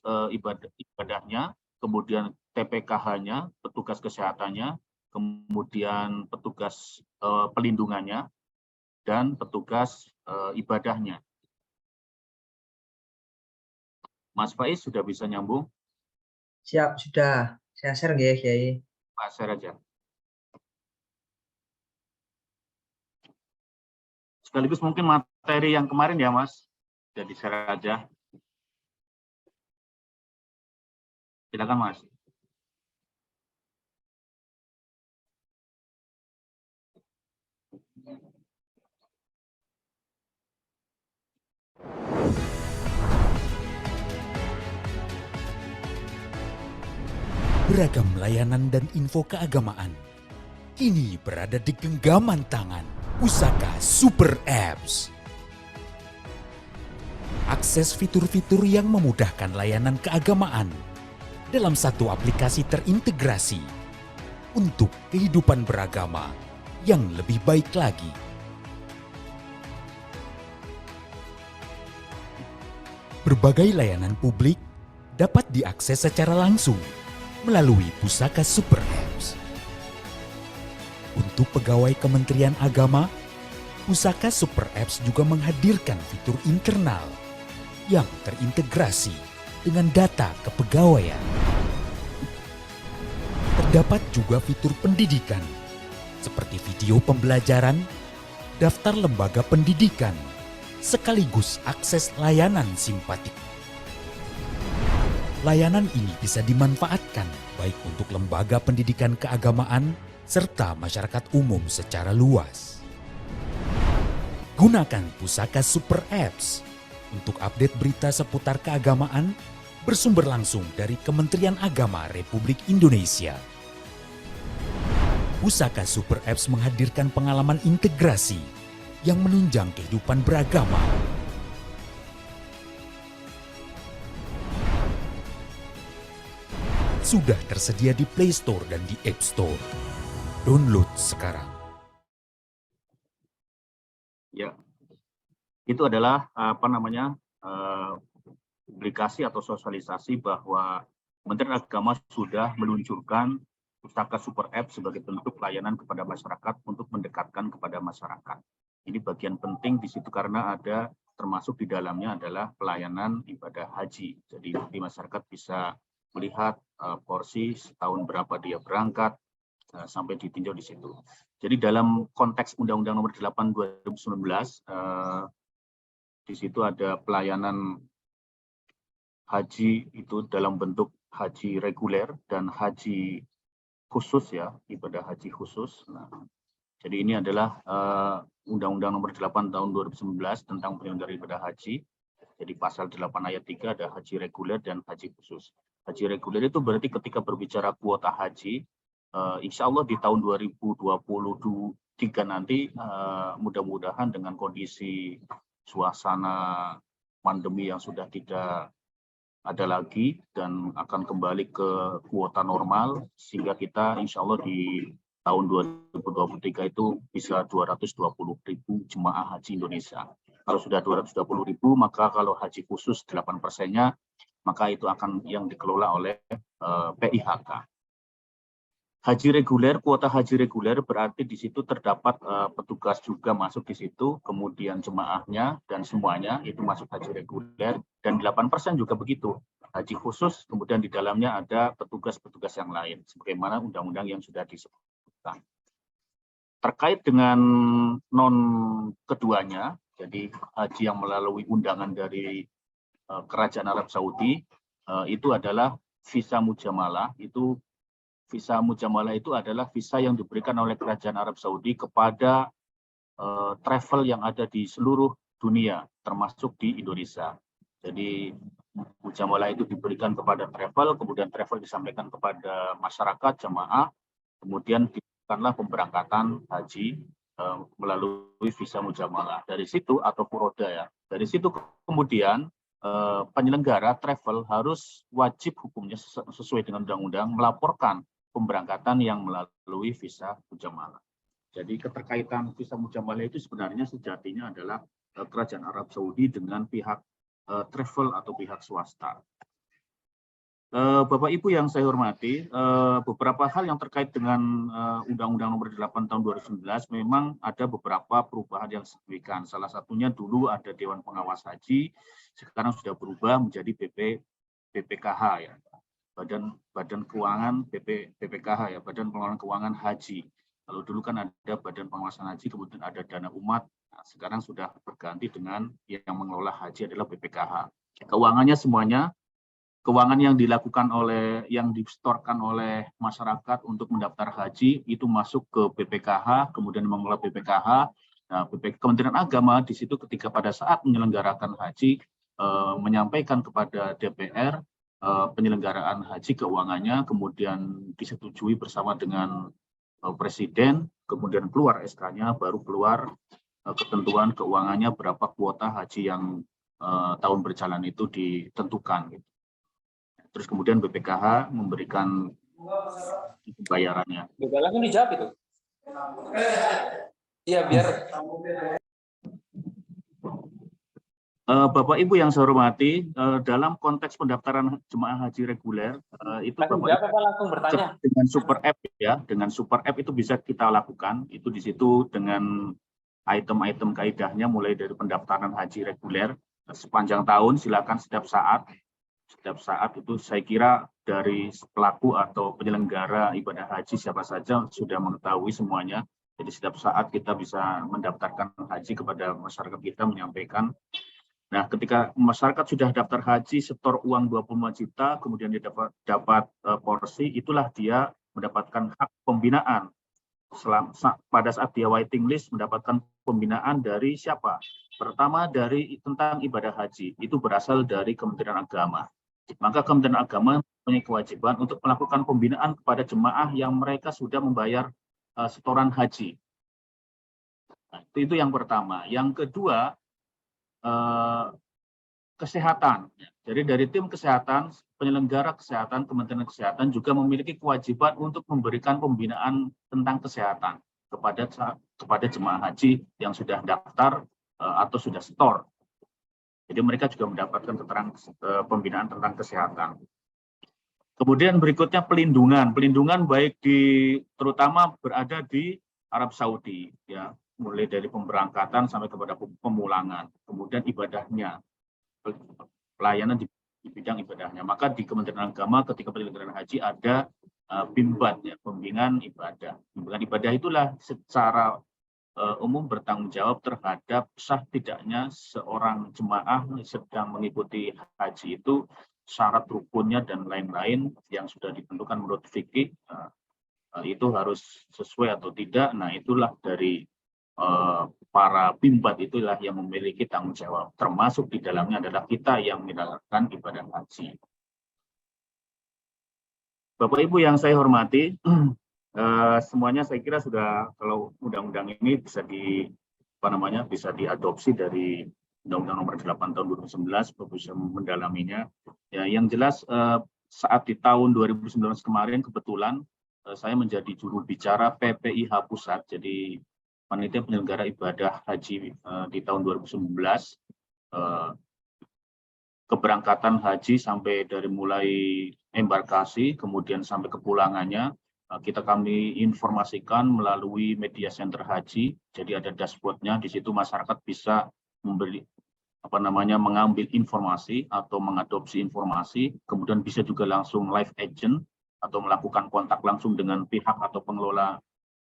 ibadahnya, kemudian TPKH-nya, petugas kesehatannya, kemudian petugas pelindungannya, dan petugas ibadahnya. Mas Faiz sudah bisa nyambung? Siap, sudah. Saya share ya, Kiai. Pak, share aja. Sekaligus mungkin materi yang kemarin ya, Mas. Jadi share aja. Silakan, Mas. Beragam layanan dan info keagamaan kini berada di genggaman tangan Pusaka Super Apps. Akses fitur-fitur yang memudahkan layanan keagamaan dalam satu aplikasi terintegrasi untuk kehidupan beragama yang lebih baik lagi. Berbagai layanan publik dapat diakses secara langsung melalui Pusaka Super Apps. Untuk pegawai Kementerian Agama, Pusaka Super Apps juga menghadirkan fitur internal yang terintegrasi dengan data kepegawaian. Terdapat juga fitur pendidikan seperti video pembelajaran, daftar lembaga pendidikan, sekaligus akses layanan simpatik. Layanan ini bisa dimanfaatkan baik untuk lembaga pendidikan keagamaan serta masyarakat umum secara luas. Gunakan Pusaka Super Apps untuk update berita seputar keagamaan bersumber langsung dari Kementerian Agama Republik Indonesia. Pusaka Super Apps menghadirkan pengalaman integrasi yang menunjang kehidupan beragama. Sudah tersedia di Play Store dan di App Store. Download sekarang. Ya, itu adalah publikasi atau sosialisasi bahwa Kementerian Agama sudah meluncurkan Pusaka Super App sebagai bentuk layanan kepada masyarakat untuk mendekatkan kepada masyarakat. Ini bagian penting di situ karena ada termasuk di dalamnya adalah pelayanan ibadah haji. Jadi masyarakat bisa melihat porsi setahun berapa dia berangkat sampai ditinjau di situ. Jadi dalam konteks Undang-Undang Nomor 8 2019 di situ ada pelayanan haji itu dalam bentuk haji reguler dan haji khusus, ya, ibadah haji khusus. Nah, jadi ini adalah Undang-Undang Nomor 8 Tahun 2019 tentang penyelenggaraan ibadah haji. Jadi pasal 8 ayat 3 ada haji reguler dan haji khusus. Haji reguler itu berarti ketika berbicara kuota haji, insya Allah di tahun 2023 nanti mudah-mudahan dengan kondisi suasana pandemi yang sudah tidak ada lagi dan akan kembali ke kuota normal, sehingga kita insya Allah di tahun 2023 itu bisa 220.000 jemaah haji Indonesia. Kalau sudah 220.000, maka kalau haji khusus 8%-nya, maka itu akan yang dikelola oleh PIHK. Haji reguler, kuota haji reguler berarti di situ terdapat petugas juga masuk di situ, kemudian jemaahnya dan semuanya itu masuk haji reguler, dan 8% juga begitu. Haji khusus, kemudian di dalamnya ada petugas-petugas yang lain, sebagaimana undang-undang yang sudah disebutkan. Terkait dengan non keduanya, jadi haji yang melalui undangan dari Kerajaan Arab Saudi, itu adalah visa mujamalah. Itu visa mujamalah itu adalah visa yang diberikan oleh Kerajaan Arab Saudi kepada travel yang ada di seluruh dunia, termasuk di Indonesia. Jadi mujamalah itu diberikan kepada travel, kemudian travel disampaikan kepada masyarakat, jamaah, kemudian diberikanlah pemberangkatan haji melalui visa mujamalah. Dari situ atau furoda ya. Dari situ kemudian penyelenggara travel harus wajib hukumnya sesuai dengan undang-undang melaporkan pemberangkatan yang melalui visa mujamalah. Jadi keterkaitan visa mujamalah itu sebenarnya sejatinya adalah Kerajaan Arab Saudi dengan pihak travel atau pihak swasta. Bapak Ibu yang saya hormati, beberapa hal yang terkait dengan Undang-Undang Nomor 8 Tahun 2019 memang ada beberapa perubahan yang signifikan. Salah satunya dulu ada Dewan Pengawas Haji, sekarang sudah berubah menjadi BPKH ya, Badan Keuangan BPKH ya, Badan Pengelolaan Keuangan Haji. Kalau dulu kan ada Badan Pengawasan Haji, kemudian ada Dana Umat. Nah, sekarang sudah berganti dengan yang mengelola haji adalah BPKH. Keuangannya semuanya keuangan yang dilakukan yang disetorkan oleh masyarakat untuk mendaftar haji itu masuk ke BPKH, kemudian mengelola BPKH. Nah, Kementerian Agama di situ ketika pada saat menyelenggarakan haji menyampaikan kepada DPR penyelenggaraan haji keuangannya, kemudian disetujui bersama dengan Presiden, kemudian keluar SK-nya, baru keluar ketentuan keuangannya berapa kuota haji yang tahun berjalan itu ditentukan. Gitu. Terus kemudian BPKH memberikan bayarannya. Kan dijawab itu. Iya, biar. Bapak Ibu yang saya hormati, dalam konteks pendaftaran jemaah haji reguler itu Bapak langsung bertanya dengan Super App ya, dengan Super App itu bisa kita lakukan. Itu di situ dengan item-item kaidahnya mulai dari pendaftaran haji reguler sepanjang tahun, silakan setiap saat itu saya kira dari pelaku atau penyelenggara ibadah haji siapa saja sudah mengetahui semuanya. Jadi setiap saat kita bisa mendaftarkan haji kepada masyarakat kita, menyampaikan. Nah, ketika masyarakat sudah daftar haji, setor uang 25 juta, kemudian dia dapat porsi, itulah dia mendapatkan hak pembinaan. Pada saat dia waiting list mendapatkan pembinaan dari siapa? Pertama dari tentang ibadah haji, itu berasal dari Kementerian Agama. Maka Kementerian Agama punya kewajiban untuk melakukan pembinaan kepada jemaah yang mereka sudah membayar setoran haji. Nah, itu yang pertama. Yang kedua, kesehatan. Jadi dari tim kesehatan, penyelenggara kesehatan, Kementerian Kesehatan juga memiliki kewajiban untuk memberikan pembinaan tentang kesehatan kepada jemaah haji yang sudah daftar atau sudah setor. Jadi mereka juga mendapatkan pembinaan tentang kesehatan. Kemudian berikutnya pelindungan baik terutama berada di Arab Saudi ya. Mulai dari pemberangkatan sampai kepada pemulangan, kemudian ibadahnya, pelayanan di bidang ibadahnya. Maka di Kementerian Agama ketika penyelenggaraan haji ada BIMBAD, ya, pembimbingan ibadah. Pembimbingan ibadah itulah secara umum bertanggung jawab terhadap sah tidaknya seorang jemaah sedang mengikuti haji itu, syarat rukunnya dan lain-lain yang sudah ditentukan menurut fikih itu harus sesuai atau tidak. Nah, itulah dari para BIMBAD itulah yang memiliki tanggung jawab, termasuk di dalamnya adalah kita yang menjalankan ibadah haji. Bapak Ibu yang saya hormati, semuanya saya kira sudah, kalau undang-undang ini bisa bisa diadopsi dari Undang-Undang Nomor 8 Tahun 2019, bisa mendalaminya. Ya, yang jelas saat di tahun 2019 kemarin kebetulan saya menjadi juru bicara PPIH Pusat, jadi Panitia Penyelenggara Ibadah Haji di tahun 2019, keberangkatan haji sampai dari mulai embarkasi, kemudian sampai kepulangannya, kami informasikan melalui media center haji. Jadi ada dashboardnya, di situ masyarakat bisa mengambil informasi atau mengadopsi informasi, kemudian bisa juga langsung live agent atau melakukan kontak langsung dengan pihak atau pengelola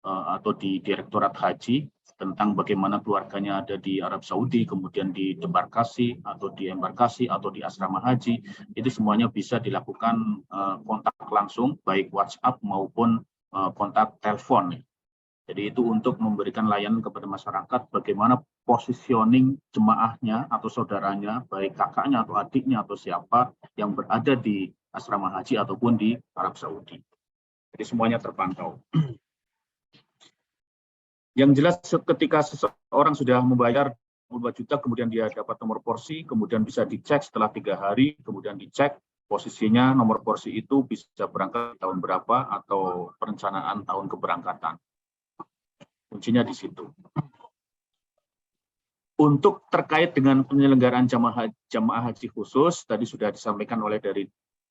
atau di Direktorat Haji tentang bagaimana keluarganya ada di Arab Saudi, kemudian di debarkasi atau di embarkasi atau di asrama haji. Itu semuanya bisa dilakukan kontak langsung, baik WhatsApp maupun kontak telepon. Jadi itu untuk memberikan layanan kepada masyarakat bagaimana positioning jemaahnya atau saudaranya, baik kakaknya atau adiknya atau siapa yang berada di asrama haji ataupun di Arab Saudi. Jadi semuanya terpantau. Yang jelas ketika seseorang sudah membayar 22 juta, kemudian dia dapat nomor porsi, kemudian bisa dicek setelah 3 hari, kemudian dicek posisinya nomor porsi itu bisa berangkat tahun berapa atau perencanaan tahun keberangkatan. Kuncinya di situ. Untuk terkait dengan penyelenggaraan jamaah haji khusus, tadi sudah disampaikan oleh dari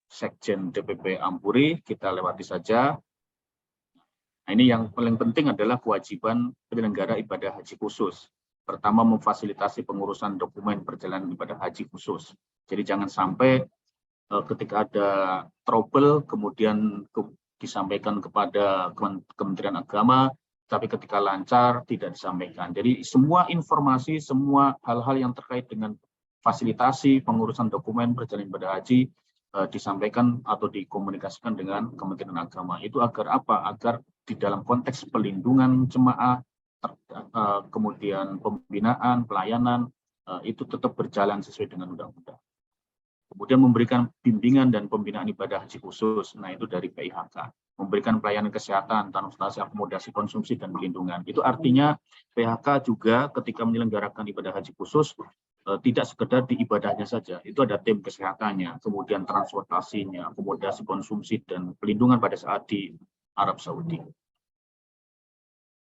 Sekjen DPP Ampuri, kita lewati saja. Nah, ini yang paling penting adalah kewajiban penyelenggara ibadah haji khusus. Pertama, memfasilitasi pengurusan dokumen perjalanan ibadah haji khusus. Jadi jangan sampai ketika ada trouble, kemudian disampaikan kepada Kementerian Agama, tapi ketika lancar tidak disampaikan. Jadi semua informasi, semua hal-hal yang terkait dengan fasilitasi pengurusan dokumen perjalanan ibadah haji disampaikan atau dikomunikasikan dengan Kementerian Agama. Itu agar apa? Agar di dalam konteks pelindungan jemaah, kemudian pembinaan, pelayanan, itu tetap berjalan sesuai dengan undang-undang. Kemudian memberikan bimbingan dan pembinaan ibadah haji khusus, nah itu dari PIHK. Memberikan pelayanan kesehatan, transportasi, akomodasi, konsumsi, dan pelindungan. Itu artinya PIHK juga ketika menyelenggarakan ibadah haji khusus, tidak sekedar di ibadahnya saja. Itu ada tim kesehatannya, kemudian transportasinya, akomodasi, konsumsi, dan pelindungan pada saat di Arab Saudi.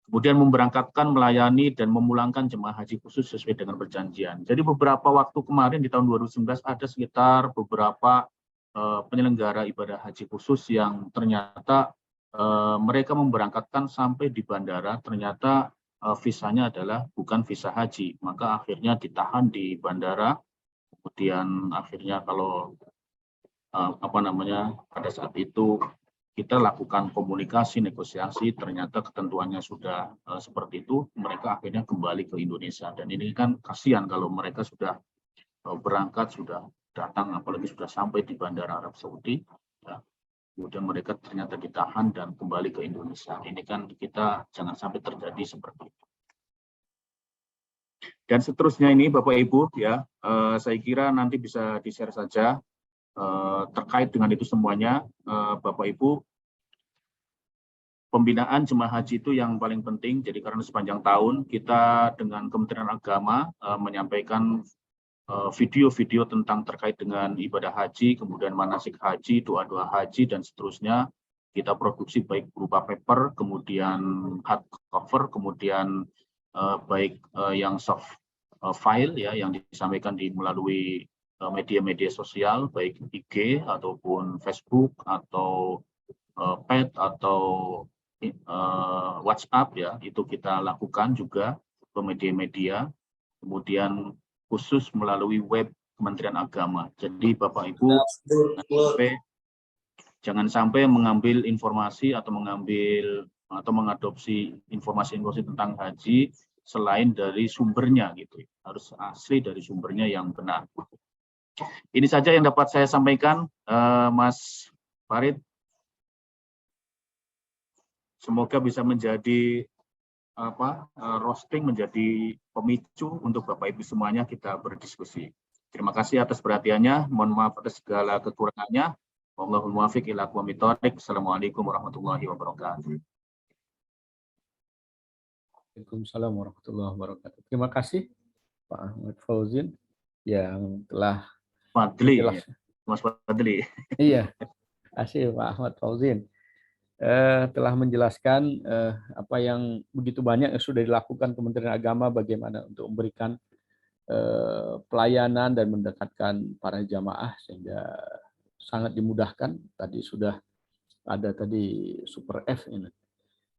Kemudian memberangkatkan, melayani, dan memulangkan jemaah haji khusus sesuai dengan perjanjian. Jadi beberapa waktu kemarin di tahun 2019 ada sekitar beberapa penyelenggara ibadah haji khusus yang ternyata mereka memberangkatkan sampai di bandara, ternyata visanya adalah bukan visa haji. Maka akhirnya ditahan di bandara, kemudian akhirnya kalau pada saat itu kita lakukan komunikasi, negosiasi, ternyata ketentuannya sudah seperti itu, mereka akhirnya kembali ke Indonesia. Dan ini kan kasihan kalau mereka sudah berangkat, sudah datang, apalagi sudah sampai di Bandara Arab Saudi, ya. Kemudian mereka ternyata ditahan dan kembali ke Indonesia. Ini kan kita jangan sampai terjadi seperti itu. Dan seterusnya ini Bapak Ibu, ya, saya kira nanti bisa di-share saja. Terkait dengan itu semuanya, Bapak Ibu, pembinaan jemaah haji itu yang paling penting. Jadi karena sepanjang tahun kita dengan Kementerian Agama menyampaikan video-video tentang terkait dengan ibadah haji, kemudian manasik haji, doa-doa haji, dan seterusnya. Kita produksi baik berupa paper, kemudian hard cover, kemudian baik yang soft file, ya, yang disampaikan melalui media-media sosial, baik IG ataupun Facebook atau pet atau WhatsApp, ya, itu kita lakukan juga ke media-media, kemudian khusus melalui web Kementerian Agama. Jadi Bapak Ibu jangan sampai mengambil informasi atau mengadopsi informasi-informasi tentang haji selain dari sumbernya, gitu. Harus asli dari sumbernya yang benar. Ini saja yang dapat saya sampaikan, Mas Farid. Semoga bisa menjadi roasting, menjadi pemicu untuk Bapak Ibu semuanya kita berdiskusi. Terima kasih atas perhatiannya. Mohon maaf atas segala kekurangannya. Wallahul muwaffiq ila aqwamit thoriq. Assalamualaikum warahmatullahi wabarakatuh. Waalaikumsalam warahmatullahi wabarakatuh. Terima kasih Pak Ahmad Fauzin yang telah Mas Fadli. Iya, terima kasih Pak Ahmad Fauzin. Telah menjelaskan apa yang begitu banyak yang sudah dilakukan Kementerian Agama bagaimana untuk memberikan pelayanan dan mendekatkan para jamaah sehingga sangat dimudahkan. Tadi sudah ada Super F ini,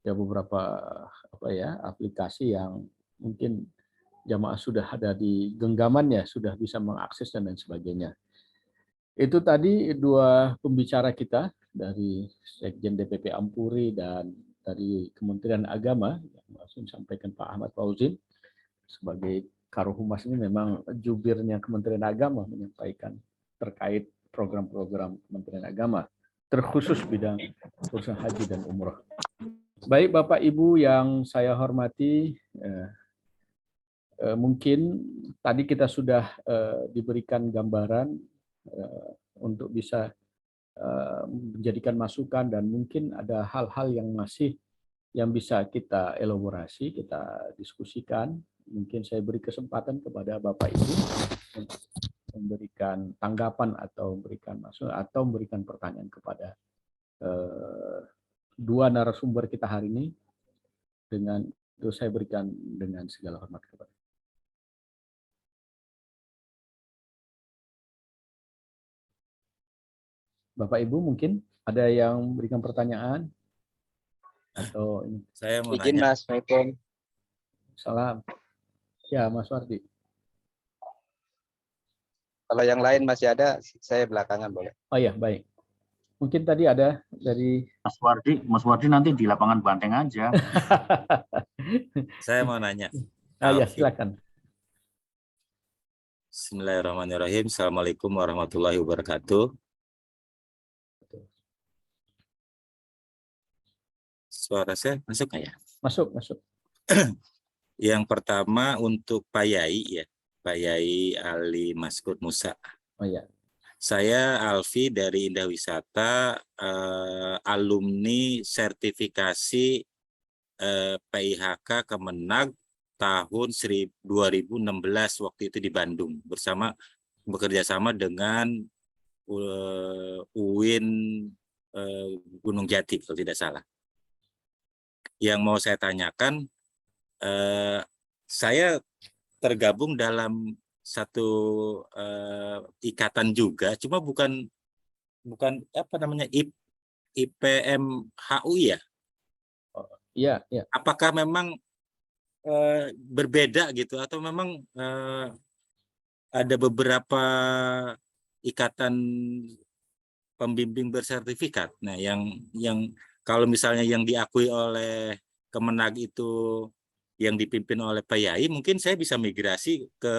ya, beberapa aplikasi yang mungkin jamaah sudah ada di genggamannya, sudah bisa mengakses dan lain sebagainya. Itu tadi dua pembicara kita dari Sekjen DPP Ampuri dan dari Kementerian Agama yang langsung disampaikan Pak Ahmad Fauzin sebagai Karohumas ini memang jubirnya Kementerian Agama menyampaikan terkait program-program Kementerian Agama terkhusus bidang urusan haji dan umroh. Baik Bapak Ibu yang saya hormati, mungkin tadi kita sudah diberikan gambaran untuk bisa menjadikan masukan dan mungkin ada hal-hal yang masih yang bisa kita elaborasi, kita diskusikan. Mungkin saya beri kesempatan kepada Bapak Ibu untuk memberikan tanggapan atau memberikan masukan atau memberikan pertanyaan kepada dua narasumber kita hari ini. Dengan itu saya berikan dengan segala hormat kepada. Bapak Ibu mungkin ada yang memberikan pertanyaan atau ini. Saya mau Izin nanya. Mas, Assalamualaikum. Salam. Ya, Mas Wardi. Kalau yang lain masih ada, saya belakangan boleh. Oh ya, baik. Mungkin tadi ada dari Mas Wardi nanti di lapangan banteng aja. Saya mau nanya. ya, silakan. Bismillahirrahmanirrahim. Assalamualaikum warahmatullahi wabarakatuh. Suara saya masuk nggak ya? Masuk. Yang pertama untuk Pak Yai ya, Pak Yai Ali Maskud Musa. Oh ya. Saya Alfi dari Indah Wisata, alumni sertifikasi PIHK Kemenag tahun 2016 waktu itu di Bandung bekerja sama dengan UIN Gunung Jati kalau tidak salah. Yang mau saya tanyakan, saya tergabung dalam satu ikatan juga, cuma bukan apa namanya IPMHU ya? Iya. Apakah memang berbeda gitu atau memang ada beberapa ikatan pembimbing bersertifikat? Nah, yang kalau misalnya yang diakui oleh Kemenag itu yang dipimpin oleh Pak Yai, mungkin saya bisa migrasi ke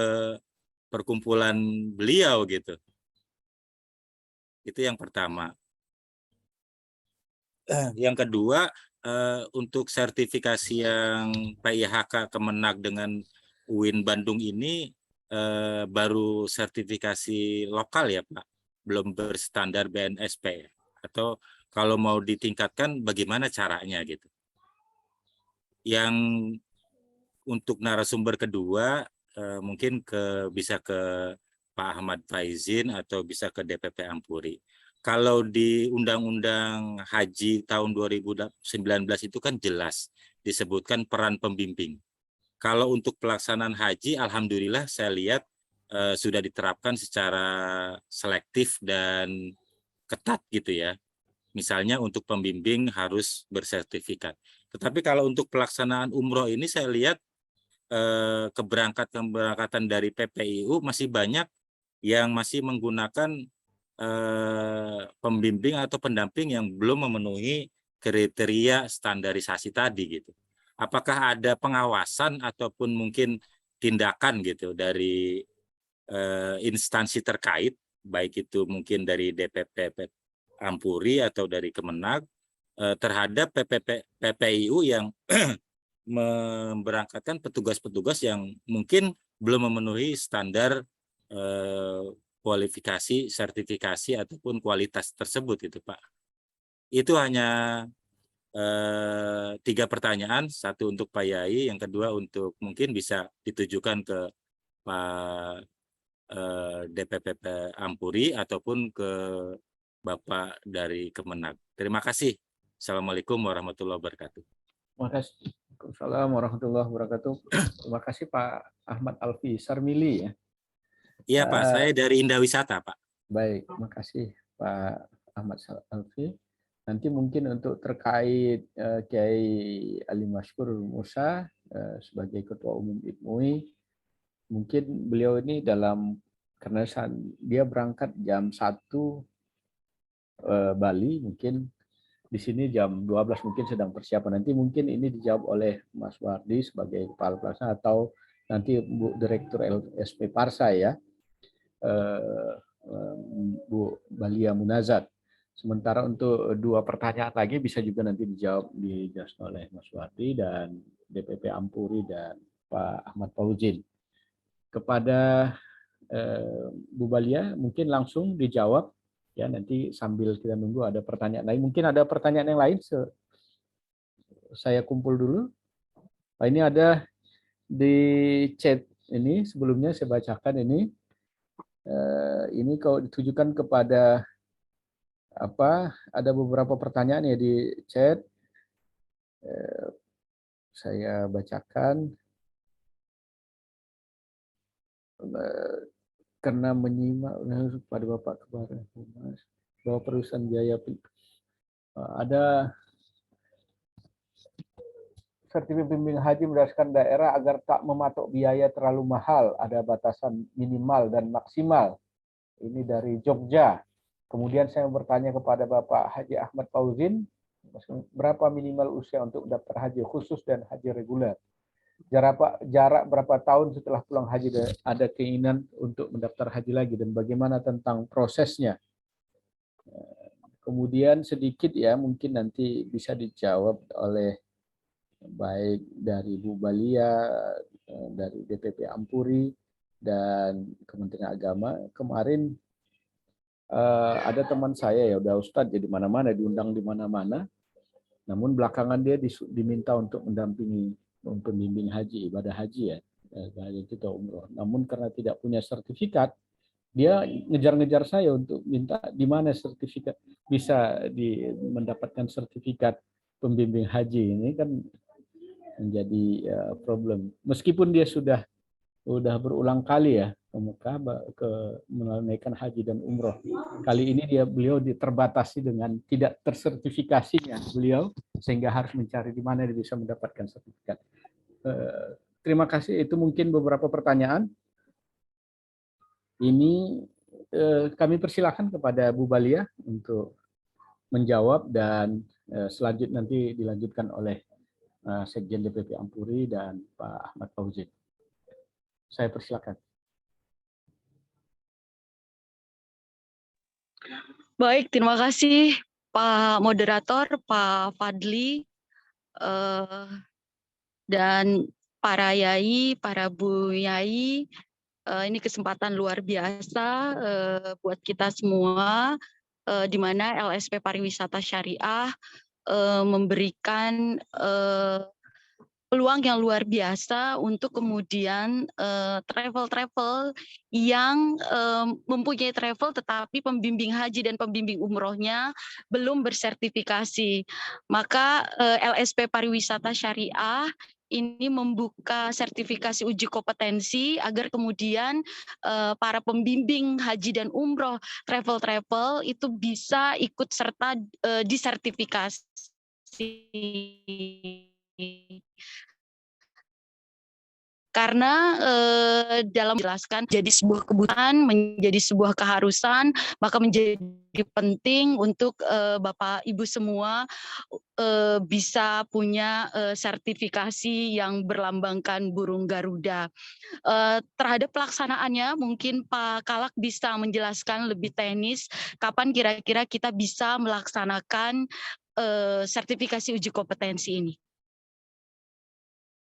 perkumpulan beliau gitu. Itu yang pertama. Yang kedua, untuk sertifikasi yang PIHK Kemenag dengan UIN Bandung ini baru sertifikasi lokal ya Pak, belum berstandar BNSP. Atau kalau mau ditingkatkan bagaimana caranya gitu. Yang untuk narasumber kedua mungkin bisa ke Pak Ahmad Faizin atau bisa ke DPP Ampuri. Kalau di Undang-Undang Haji tahun 2019 itu kan jelas disebutkan peran pembimbing. Kalau untuk pelaksanaan haji, alhamdulillah saya lihat sudah diterapkan secara selektif dan ketat gitu ya. Misalnya untuk pembimbing harus bersertifikat. Tetapi kalau untuk pelaksanaan umroh ini saya lihat keberangkatan dari PPIU masih banyak yang masih menggunakan pembimbing atau pendamping yang belum memenuhi kriteria standarisasi tadi gitu. Apakah ada pengawasan ataupun mungkin tindakan gitu dari instansi terkait, baik itu mungkin dari DPP Ampuri atau dari Kemenag terhadap PPIU yang memberangkatkan petugas-petugas yang mungkin belum memenuhi standar kualifikasi, sertifikasi ataupun kualitas tersebut itu Pak. Itu hanya 3 pertanyaan, satu untuk Pak Yai, yang kedua untuk mungkin bisa ditujukan ke Pak DPP Ampuri ataupun ke Bapak dari Kemenag. Terima kasih. Assalamualaikum warahmatullahi wabarakatuh. Terima kasih. Waalaikumsalam warahmatullahi wabarakatuh. Terima kasih Pak Ahmad Alfi Sarmili ya. Iya Pak, saya dari Indah Wisata Pak. Baik, terima kasih Pak Ahmad Alfi. Nanti mungkin untuk terkait Kiai Ali Maskur Musa sebagai Ketua Umum IPMUI, mungkin beliau ini karena dia berangkat jam 1 Bali, mungkin di sini jam 12 mungkin sedang persiapan. Nanti mungkin ini dijawab oleh Mas Wardi sebagai Kepala Pelaksana atau nanti Bu Direktur LSP Parsa ya, Bu Balia Munazat. Sementara untuk 2 pertanyaan lagi bisa juga nanti dijelaskan oleh Mas Wardi dan DPP Ampuri dan Pak Ahmad Fauzin. Kepada Bu Balia mungkin langsung dijawab ya, nanti sambil kita nunggu ada pertanyaan lain. Mungkin ada pertanyaan yang lain saya kumpul dulu. Ini ada di chat ini, sebelumnya saya bacakan ini. Ini kalau ditujukan kepada ada beberapa pertanyaan ya di chat. Saya bacakan. Karena menyimak pada Bapak Kepala Humas bahwa perusahaan biaya ada sertifikat pembimbing haji berdasarkan daerah agar tak mematok biaya terlalu mahal, ada batasan minimal dan maksimal. Ini dari Jogja. Kemudian saya bertanya kepada Bapak Haji Ahmad Fauzin, berapa minimal usia untuk daftar haji khusus dan haji reguler? Jarak berapa tahun setelah pulang haji ada keinginan untuk mendaftar haji lagi, dan bagaimana tentang prosesnya? Kemudian sedikit ya, mungkin nanti bisa dijawab oleh baik dari Bu Balia, dari DPP Ampuri, dan Kementerian Agama. Kemarin ada teman saya ya, udah Ustadz jadi mana-mana, diundang di mana-mana, namun belakangan dia diminta untuk mendampingi pembimbing haji, ibadah haji ya, haji kita umroh. Namun karena tidak punya sertifikat, dia ngejar-ngejar saya untuk minta di mana sertifikat bisa mendapatkan sertifikat pembimbing haji. Ini kan menjadi problem. Meskipun dia sudah berulang kali ya ke Mekah menunaikan haji dan umroh. Kali ini beliau terbatasi dengan tidak tersertifikasinya beliau, sehingga harus mencari di mana dia bisa mendapatkan sertifikat. Terima kasih, itu mungkin beberapa pertanyaan. Ini kami persilakan kepada Bu Balia untuk menjawab, dan selanjutnya nanti dilanjutkan oleh Sekjen DPP Ampuri dan Pak Ahmad Fauzin. Saya persilakan. Baik, terima kasih Pak Moderator, Pak Fadli, dan para yai, para bu yai. Ini kesempatan luar biasa buat kita semua, di mana LSP Pariwisata Syariah memberikan peluang yang luar biasa untuk kemudian travel yang mempunyai travel tetapi pembimbing haji dan pembimbing umrohnya belum bersertifikasi. Maka LSP Pariwisata Syariah ini membuka sertifikasi uji kompetensi agar kemudian para pembimbing haji dan umroh travel itu bisa ikut serta disertifikasi. Karena dalam menjelaskan jadi sebuah kebutuhan, menjadi sebuah keharusan, maka menjadi penting untuk Bapak Ibu semua bisa punya sertifikasi yang berlambangkan burung Garuda. Terhadap pelaksanaannya mungkin Pak Kalak bisa menjelaskan lebih teknis kapan kira-kira kita bisa melaksanakan sertifikasi uji kompetensi ini.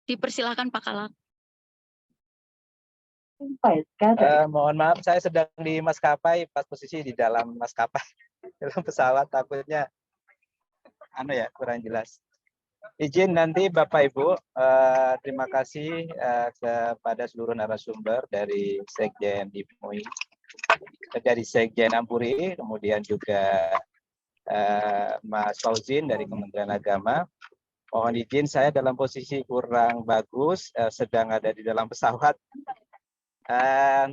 Dipersilakan Pak Kalak. Mohon maaf, saya sedang di maskapai, pas posisi di dalam maskapai, dalam pesawat, takutnya kurang jelas. Izin nanti Bapak Ibu, terima kasih kepada seluruh narasumber dari Sekjen DIPMUI, dari Sekjen Ampuri, kemudian juga Mas Fauzin dari Kementerian Agama. Mohon izin, saya dalam posisi kurang bagus, sedang ada di dalam pesawat.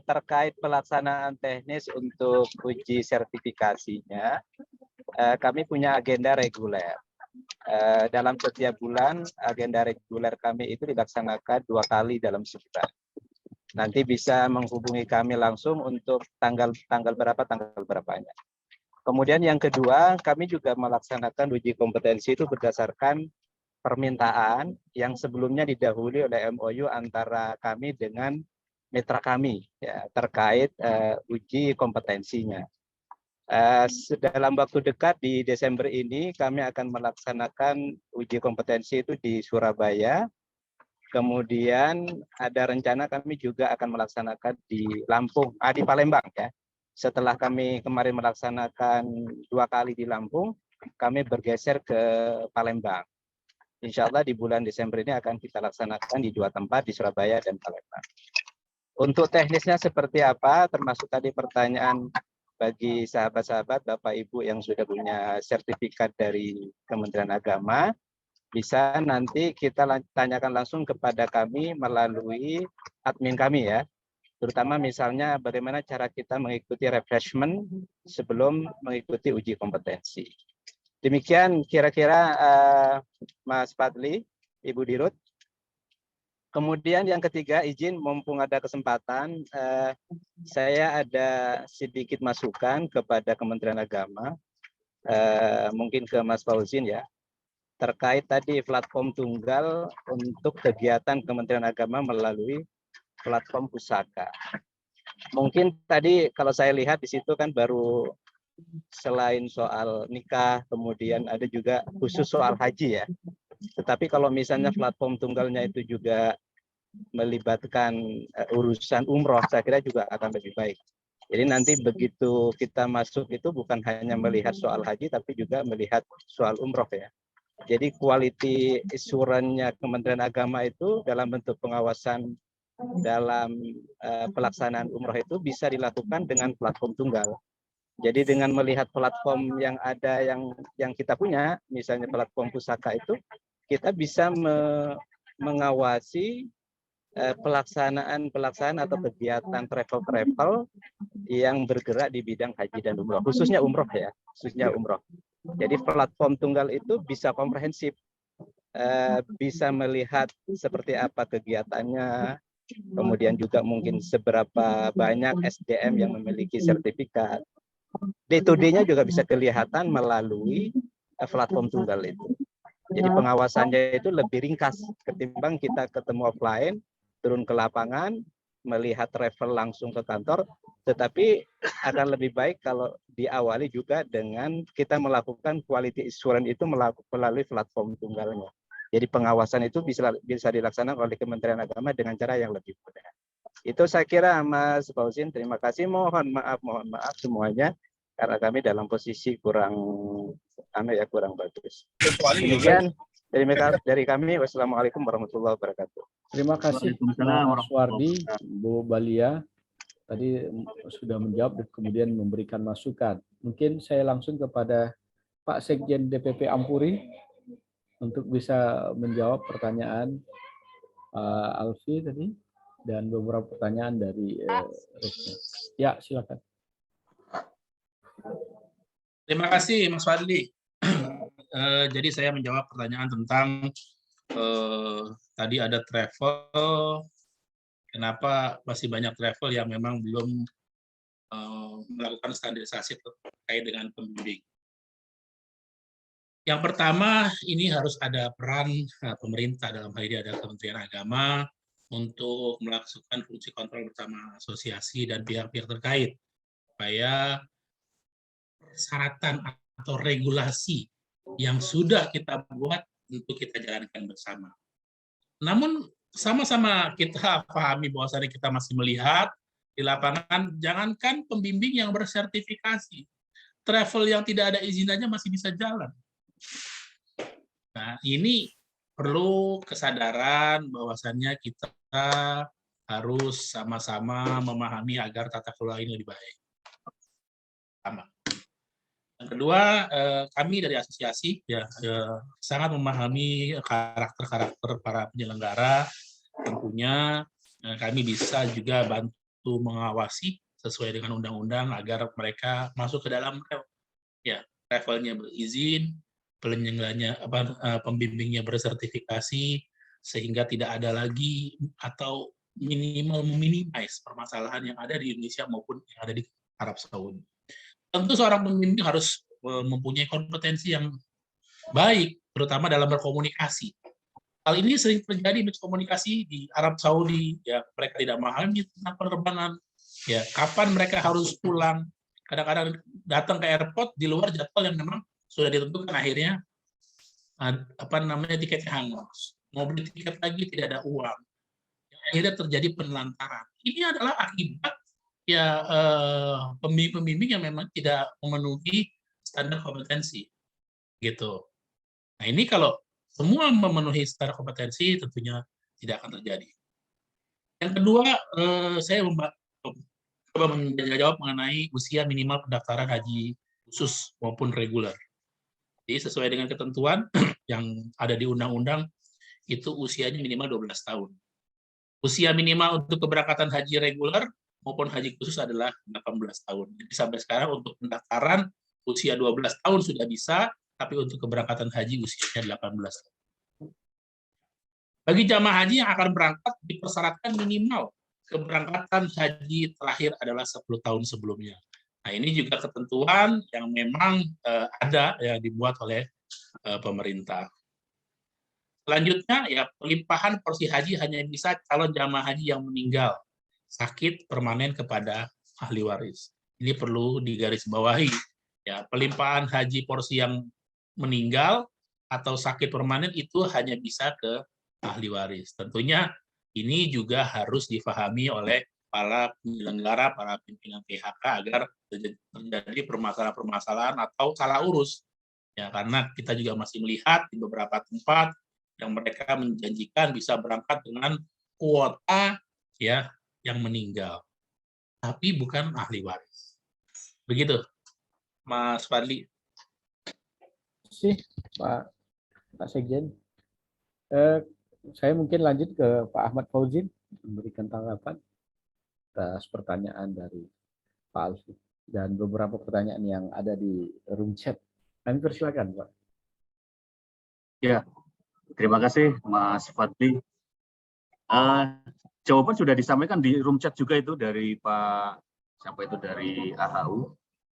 Terkait pelaksanaan teknis untuk uji sertifikasinya, kami punya agenda reguler. Dalam setiap bulan, agenda reguler kami itu dilaksanakan 2 kali dalam sebulan. Nanti bisa menghubungi kami langsung untuk tanggal berapanya. Kemudian yang kedua, kami juga melaksanakan uji kompetensi itu berdasarkan permintaan yang sebelumnya didahului oleh MOU antara kami dengan mitra kami ya, terkait uji kompetensinya. Dalam waktu dekat di Desember ini kami akan melaksanakan uji kompetensi itu di Surabaya. Kemudian ada rencana kami juga akan melaksanakan di Lampung, di Palembang ya. Setelah kami kemarin melaksanakan 2 kali di Lampung, kami bergeser ke Palembang. Insya Allah di bulan Desember ini akan kita laksanakan di 2 tempat, di Surabaya dan Palembang. Untuk teknisnya seperti apa, termasuk tadi pertanyaan bagi sahabat-sahabat, Bapak Ibu yang sudah punya sertifikat dari Kementerian Agama, bisa nanti kita tanyakan langsung kepada kami melalui admin kami ya. Terutama misalnya bagaimana cara kita mengikuti refreshment sebelum mengikuti uji kompetensi. Demikian kira-kira Mas Fadli, Ibu Dirut. Kemudian yang ketiga, izin mumpung ada kesempatan, saya ada sedikit masukan kepada Kementerian Agama, mungkin ke Mas Fauzin ya, terkait tadi platform tunggal untuk kegiatan Kementerian Agama melalui platform pusaka. Mungkin tadi kalau saya lihat di situ kan baru selain soal nikah, kemudian ada juga khusus soal haji ya. Tetapi kalau misalnya platform tunggalnya itu juga melibatkan urusan umroh, saya kira juga akan lebih baik. Jadi nanti begitu kita masuk itu bukan hanya melihat soal haji, tapi juga melihat soal umroh ya. Jadi quality assurance-nya Kementerian Agama itu dalam bentuk pengawasan dalam pelaksanaan umroh itu bisa dilakukan dengan platform tunggal. Jadi dengan melihat platform yang ada yang kita punya, misalnya platform pusaka itu, kita bisa mengawasi pelaksanaan atau kegiatan travel yang bergerak di bidang haji dan umroh, khususnya umroh ya, khususnya umroh. Jadi platform tunggal itu bisa komprehensif, bisa melihat seperti apa kegiatannya, kemudian juga mungkin seberapa banyak SDM yang memiliki sertifikat. Day-to-day-nya juga bisa kelihatan melalui platform tunggal itu. Jadi pengawasannya itu lebih ringkas ketimbang kita ketemu offline, turun ke lapangan, melihat travel langsung ke kantor, tetapi akan lebih baik kalau diawali juga dengan kita melakukan quality assurance itu melalui platform tunggalnya. Jadi pengawasan itu bisa dilaksanakan oleh Kementerian Agama dengan cara yang lebih mudah. Itu saya kira Mas Fauzin, terima kasih. Mohon maaf semuanya karena kami dalam posisi kurang bagus. Demikian dari kami. Wassalamualaikum warahmatullahi wabarakatuh. Terima kasih Mas Wardi, Bu Balia. Tadi sudah menjawab dan kemudian memberikan masukan. Mungkin saya langsung kepada Pak Sekjen DPP Ampuri untuk bisa menjawab pertanyaan Alfi tadi dan beberapa pertanyaan dari Resmi. Ya, silakan. Terima kasih Mas Fadli. Jadi saya menjawab pertanyaan tentang tadi ada travel, kenapa masih banyak travel yang memang belum melakukan standarisasi terkait dengan pembimbing. Yang pertama, ini harus ada peran pemerintah, dalam hal ini ada Kementerian Agama, untuk melakukan fungsi kontrol bersama asosiasi dan pihak-pihak terkait, supaya persyaratan atau regulasi yang sudah kita buat untuk kita jalankan bersama. Namun sama-sama kita pahami bahwasannya kita masih melihat di lapangan, jangankan pembimbing yang bersertifikasi, travel yang tidak ada izin aja masih bisa jalan. Nah, ini perlu kesadaran bahwasannya kita harus sama-sama memahami agar tata kelola ini lebih baik. Pertama. Yang kedua, kami dari asosiasi ya sangat memahami karakter-karakter para penyelenggara. Tentunya kami bisa juga bantu mengawasi sesuai dengan undang-undang agar mereka masuk ke dalam travelnya berizin, penyelenggaranya pembimbingnya bersertifikasi, sehingga tidak ada lagi atau minimal meminimais permasalahan yang ada di Indonesia maupun yang ada di Arab Saudi. Tentu seorang pembimbing harus mempunyai kompetensi yang baik, terutama dalam berkomunikasi. Hal ini sering terjadi miskomunikasi di Arab Saudi, ya mereka tidak memahami tentang penerbangan, ya kapan mereka harus pulang. Kadang-kadang datang ke airport di luar jadwal yang memang sudah ditentukan, akhirnya tiketnya hangus, mau beli tiket lagi tidak ada uang, akhirnya terjadi penelantaran. Ini adalah akibat pembimbing yang memang tidak memenuhi standar kompetensi, gitu. Nah ini kalau semua memenuhi standar kompetensi, tentunya tidak akan terjadi. Yang kedua, saya coba menjawab mengenai usia minimal pendaftaran haji khusus maupun reguler. Jadi sesuai dengan ketentuan yang ada di undang-undang, itu usianya minimal 12 tahun. Usia minimal untuk keberangkatan haji reguler maupun haji khusus adalah 18 tahun. Jadi sampai sekarang untuk pendaftaran usia 12 tahun sudah bisa, tapi untuk keberangkatan haji usianya 18 tahun. Bagi jamaah haji yang akan berangkat dipersyaratkan minimal keberangkatan haji terakhir adalah 10 tahun sebelumnya. Nah, ini juga ketentuan yang memang ada yang dibuat oleh pemerintah. Selanjutnya, ya pelimpahan porsi haji hanya bisa calon jamaah haji yang meninggal sakit permanen kepada ahli waris. Ini perlu digarisbawahi. Ya, pelimpahan haji porsi yang meninggal atau sakit permanen itu hanya bisa ke ahli waris. Tentunya ini juga harus difahami oleh para penyelenggara, para pimpinan PHK agar terjadi permasalahan-permasalahan atau salah urus. Ya, karena kita juga masih melihat di beberapa tempat yang mereka menjanjikan bisa berangkat dengan kuota ya yang meninggal, tapi bukan ahli waris. Begitu, Mas Fadli. Terima kasih, Pak Sekjen. Saya mungkin lanjut ke Pak Ahmad Fauzin memberikan tanggapan atas pertanyaan dari Pak Alfi dan beberapa pertanyaan yang ada di room chat. Kami persilakan, Pak. Ya, terima kasih Mas Fadli. Jawaban sudah disampaikan di room chat juga itu dari Pak siapa itu dari AHU.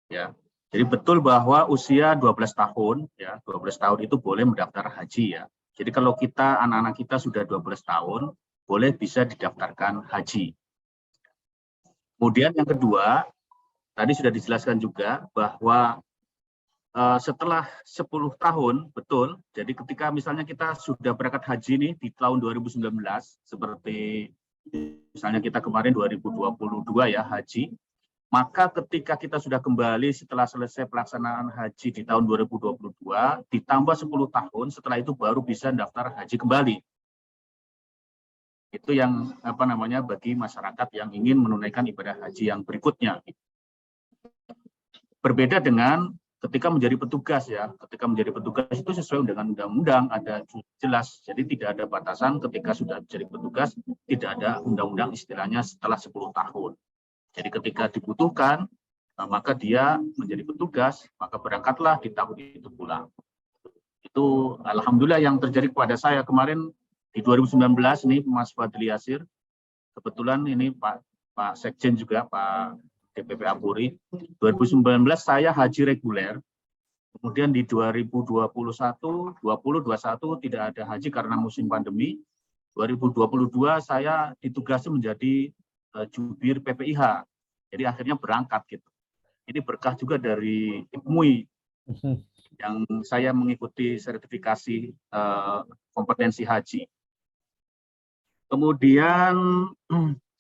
Ya, jadi betul bahwa usia 12 tahun, ya 12 tahun itu boleh mendaftar haji ya. Jadi kalau kita anak-anak kita sudah 12 tahun, boleh bisa didaftarkan haji. Kemudian yang kedua, tadi sudah dijelaskan juga bahwa setelah 10 tahun, betul, jadi ketika misalnya kita sudah berangkat haji nih di tahun 2019, seperti misalnya kita kemarin 2022 ya haji, maka ketika kita sudah kembali setelah selesai pelaksanaan haji di tahun 2022, ditambah 10 tahun, setelah itu baru bisa daftar haji kembali. Itu yang bagi masyarakat yang ingin menunaikan ibadah haji yang berikutnya. Berbeda dengan ketika menjadi petugas ya, ketika menjadi petugas itu sesuai dengan undang-undang ada jelas, jadi tidak ada batasan ketika sudah menjadi petugas, tidak ada undang-undang istilahnya setelah 10 tahun. Jadi ketika dibutuhkan, maka dia menjadi petugas, maka berangkatlah di tahun itu pulang. Itu alhamdulillah yang terjadi kepada saya kemarin di 2019 ini Mas Fadli Yasir, kebetulan ini Pak Sekjen juga Pak DPP Ampuri, 2019 saya haji reguler, kemudian di 2021 tidak ada haji karena musim pandemi, 2022 saya ditugasi menjadi jubir PPIH, jadi akhirnya berangkat gitu. Ini berkah juga dari MUI yang saya mengikuti sertifikasi kompetensi haji. Kemudian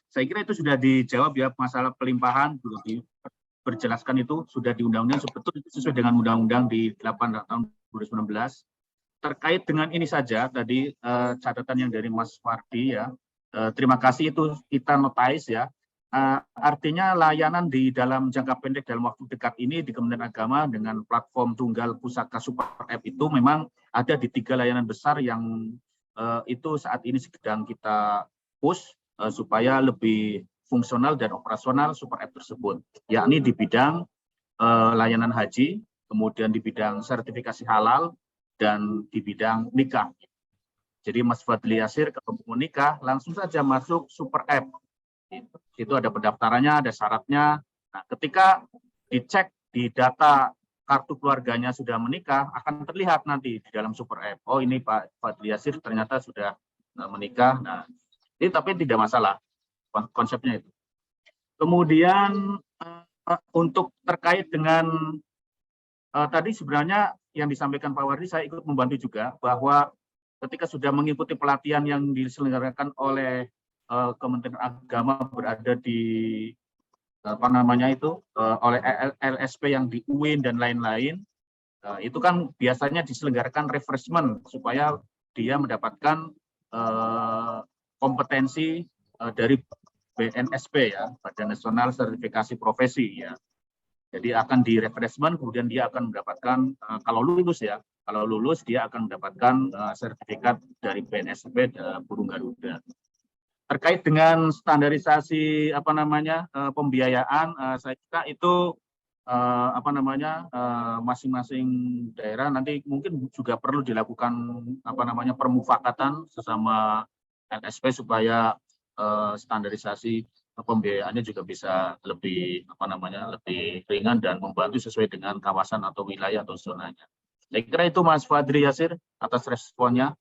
saya kira itu sudah dijawab ya, masalah pelimpahan sudah diperjelaskan, itu sudah di undang-undang, betul itu sesuai dengan undang-undang di 8 tahun 2019. Terkait dengan ini saja tadi catatan yang dari Mas Fardi ya. Terima kasih, itu kita notice ya. Artinya layanan di dalam jangka pendek dalam waktu dekat ini di Kementerian Agama dengan platform Tunggal Pusaka Super App itu memang ada di 3 layanan besar yang itu saat ini sedang kita push supaya lebih fungsional dan operasional Super App tersebut, yakni di bidang layanan haji, kemudian di bidang sertifikasi halal, dan di bidang nikah. Jadi Mas Fadli Yasir kalau mau nikah langsung saja masuk Super App. Itu ada pendaftarannya, ada syaratnya. Nah, ketika dicek di data kartu keluarganya sudah menikah, akan terlihat nanti di dalam Super App. Oh ini Pak Fadli Yasir ternyata sudah menikah. Nah, ini tapi tidak masalah konsepnya itu. Kemudian untuk terkait dengan tadi sebenarnya yang disampaikan Pak Wardi, saya ikut membantu juga bahwa ketika sudah mengikuti pelatihan yang diselenggarakan oleh Kementerian Agama berada di oleh LSP yang di UIN dan lain-lain, Itu kan biasanya diselenggarakan refreshment supaya dia mendapatkan kompetensi dari BNSP ya, Badan Nasional Sertifikasi Profesi ya. Jadi akan di refreshment, kemudian dia akan mendapatkan kalau lulus ya, kalau lulus dia akan mendapatkan sertifikat dari BNSP Burung Garuda. Terkait dengan standarisasi pembiayaan, saya kira itu masing-masing daerah nanti mungkin juga perlu dilakukan permufakatan sesama LSP supaya standarisasi pembiayaannya juga bisa lebih lebih ringan dan membantu sesuai dengan kawasan atau wilayah atau zonanya. Saya kira itu Mas Fadri Yasir atas responnya.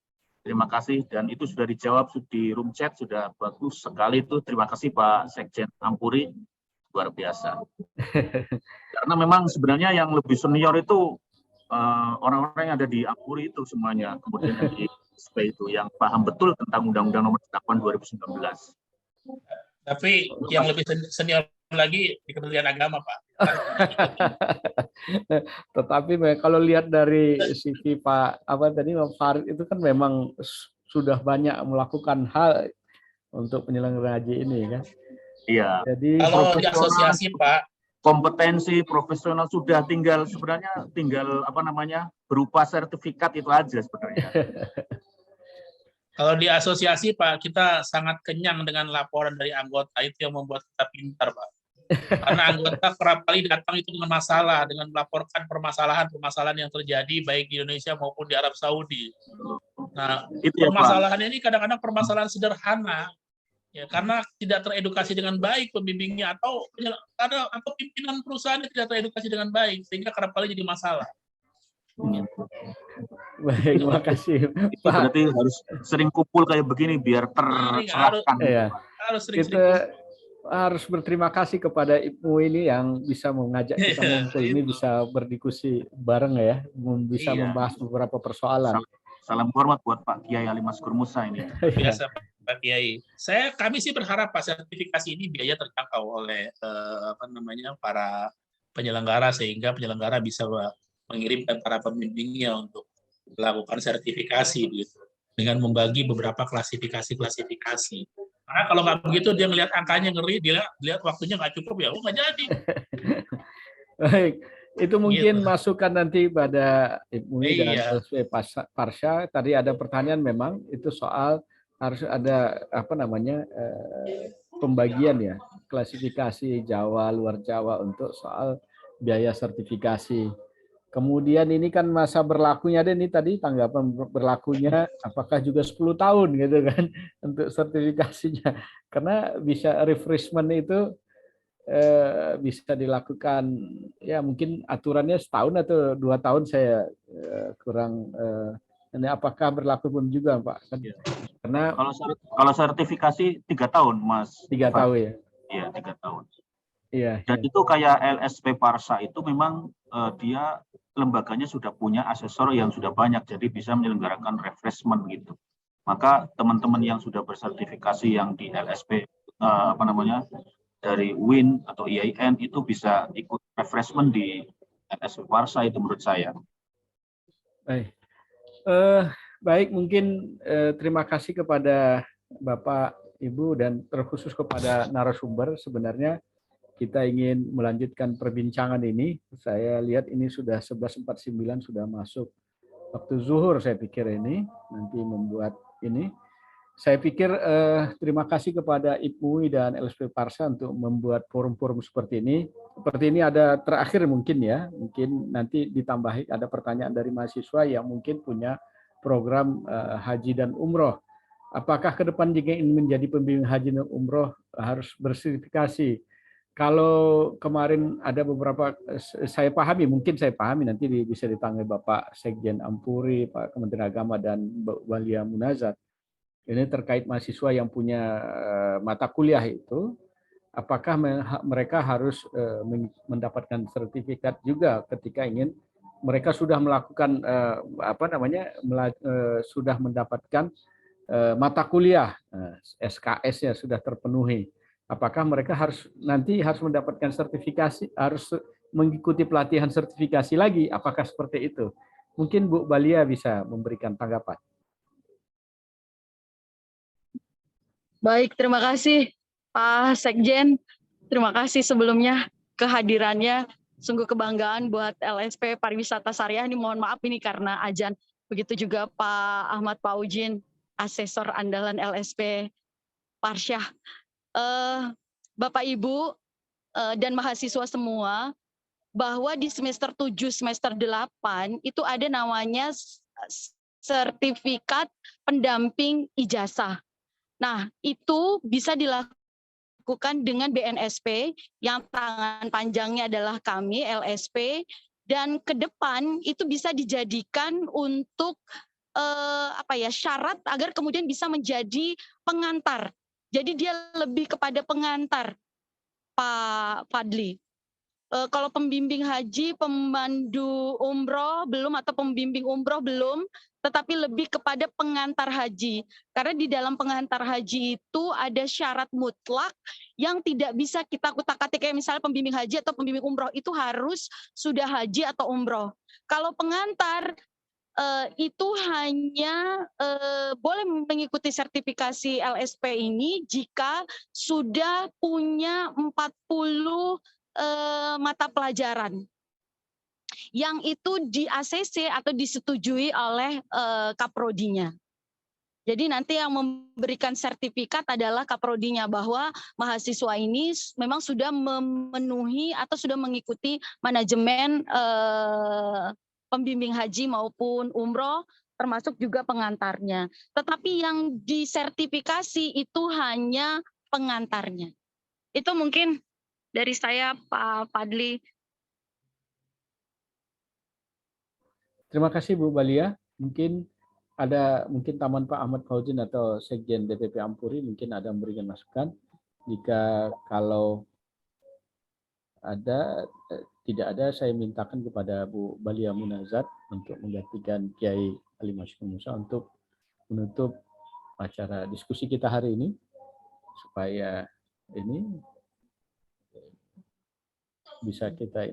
Terima kasih, dan itu sudah dijawab di room chat, sudah bagus sekali itu. Terima kasih Pak Sekjen Ampuri, luar biasa. Karena memang sebenarnya yang lebih senior itu orang-orang yang ada di Ampuri itu semuanya, kemudian di SP itu yang paham betul tentang Undang-Undang Nomor 8 2019. Tapi yang lebih senior lagi di Kementerian Agama, Pak. Tetapi kalau lihat dari CV Pak Farid itu kan memang sudah banyak melakukan hal untuk penyelenggaraan haji ini kan. Iya. Jadi kalau di asosiasi Pak, kompetensi profesional sudah tinggal berupa sertifikat itu aja sebenarnya. Kalau di asosiasi Pak, kita sangat kenyang dengan laporan dari anggota, itu yang membuat kita pintar Pak. Karena anggota kerap kali datang itu dengan masalah, dengan melaporkan permasalahan-permasalahan yang terjadi baik di Indonesia maupun di Arab Saudi. Nah, permasalahannya ini kadang-kadang permasalahan sederhana, ya, karena tidak teredukasi dengan baik pembimbingnya atau pimpinan perusahaan tidak teredukasi dengan baik, sehingga kerap kali jadi masalah. Baik, terima kasih Pak. Berarti harus sering kumpul kayak begini biar tercerahkan. Harus kita harus berterima kasih kepada Ibu ini yang bisa mengajak kita ngumpul ini, bisa berdiskusi bareng ya, bisa membahas beberapa persoalan. Salam hormat buat Pak Kiai Ali Maskur Musa ini. Biasa Pak Kiai. Kami sih berharap Pak sertifikasi ini biaya terjangkau oleh para penyelenggara, sehingga penyelenggara bisa mengirimkan para pembimbingnya untuk melakukan sertifikasi gitu, dengan membagi beberapa klasifikasi. Karena kalau nggak begitu dia ngelihat angkanya ngeri, dia lihat waktunya nggak cukup, ya nggak jadi. Baik, itu mungkin masukan nanti pada Ibu dan LSP Parsha. Tadi ada pertanyaan memang itu soal harus ada pembagian ya, klasifikasi Jawa, luar Jawa untuk soal biaya sertifikasi. Kemudian ini kan masa berlakunya ini tadi tanggapan berlakunya apakah juga 10 tahun gitu kan untuk sertifikasinya, karena bisa refreshment itu bisa dilakukan ya mungkin aturannya setahun atau 2 tahun, saya kurang ini apakah berlaku pun juga Pak kan? Karena kalau sertifikasi 3 tahun Mas. 3 tahun ya. Iya 3 tahun. Iya. Dan itu kayak LSP Parsha itu memang dia lembaganya sudah punya asesor yang sudah banyak, jadi bisa menyelenggarakan refreshment gitu. Maka teman-teman yang sudah bersertifikasi yang di LSP dari WIN atau IAIN itu bisa ikut refreshment di LSP Parsha itu menurut saya. Baik. Baik, mungkin terima kasih kepada Bapak, Ibu, dan terkhusus kepada narasumber. Sebenarnya kita ingin melanjutkan perbincangan ini. Saya lihat ini sudah 11.49, sudah masuk waktu zuhur, saya pikir ini nanti membuat ini. Saya pikir terima kasih kepada IPMUI dan LSP Parsha untuk membuat forum-forum seperti ini. Seperti ini ada terakhir mungkin ya, mungkin nanti ditambahi ada pertanyaan dari mahasiswa yang mungkin punya program haji dan umroh. Apakah ke depan jika ingin menjadi pembimbing haji dan umroh harus bersertifikasi? Kalau kemarin ada beberapa, saya pahami nanti bisa ditangani Bapak Sekjen Ampuri, Pak Kementerian Agama, dan Walia Munazat. Ini terkait mahasiswa yang punya mata kuliah itu, apakah mereka harus mendapatkan sertifikat juga ketika ingin mereka sudah melakukan sudah mendapatkan mata kuliah, SKS-nya sudah terpenuhi. Apakah mereka harus mendapatkan sertifikasi, harus mengikuti pelatihan sertifikasi lagi. Apakah seperti itu? Mungkin Bu Balia bisa memberikan tanggapan. Baik, terima kasih Pak Sekjen. Terima kasih sebelumnya kehadirannya. Sungguh kebanggaan buat LSP Pariwisata Syariah. Ini mohon maaf ini karena azan. Begitu juga Pak Ahmad Faujin, asesor andalan LSP Parsyah. Bapak Ibu dan mahasiswa semua, bahwa di semester 7, semester 8 itu ada namanya sertifikat pendamping ijazah. Nah, itu bisa dilakukan dengan BNSP yang tangan panjangnya adalah kami LSP, dan ke depan itu bisa dijadikan untuk syarat agar kemudian bisa menjadi pengantar. Jadi dia lebih kepada pengantar, Pak Fadli. Kalau pembimbing haji, pemandu umroh belum, atau pembimbing umroh belum, tetapi lebih kepada pengantar haji. Karena di dalam pengantar haji itu ada syarat mutlak yang tidak bisa kita kutak-atik, kayak misalnya pembimbing haji atau pembimbing umroh itu harus sudah haji atau umroh. Kalau pengantar itu hanya boleh mengikuti sertifikasi LSP ini jika sudah punya 40 mata pelajaran yang itu di ACC atau disetujui oleh Kaprodinya. Jadi nanti yang memberikan sertifikat adalah Kaprodinya, bahwa mahasiswa ini memang sudah memenuhi atau sudah mengikuti manajemen pembimbing haji maupun umroh, termasuk juga pengantarnya. Tetapi yang disertifikasi itu hanya pengantarnya. Itu mungkin dari saya, Pak Fadli. Terima kasih Bu Balia. Mungkin Taman Pak Ahmad Faujin atau Sekjen DPP Ampuri mungkin ada memberikan masukan. Jika kalau ada, tidak ada, saya mintakan kepada Bu Balia Munazat untuk menggantikan Kiai Ali Masyhur Musa untuk menutup acara diskusi kita hari ini, supaya ini bisa kita,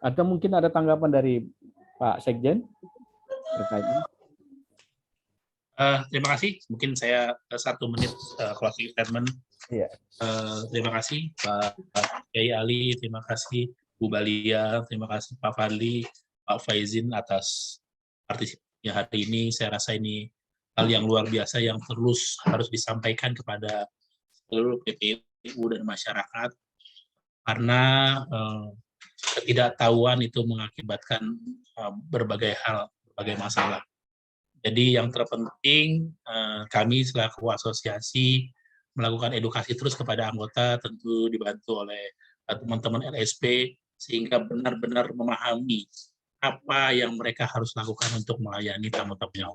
atau mungkin ada tanggapan dari Pak Sekjen terkaitnya. Terima kasih. Mungkin saya 1 menit closing statement. Iya. Terima kasih Pak Kiai Ali, terima kasih Bu Balia, terima kasih Pak Fadli, Pak Faizin atas partisipasinya hari ini. Saya rasa ini hal yang luar biasa yang terus harus disampaikan kepada seluruh PPU dan masyarakat. Karena ketidaktahuan itu mengakibatkan berbagai hal, berbagai masalah. Jadi yang terpenting kami selaku asosiasi melakukan edukasi terus kepada anggota, tentu dibantu oleh teman-teman LSP, sehingga benar-benar memahami apa yang mereka harus lakukan untuk melayani tamu-tamunya.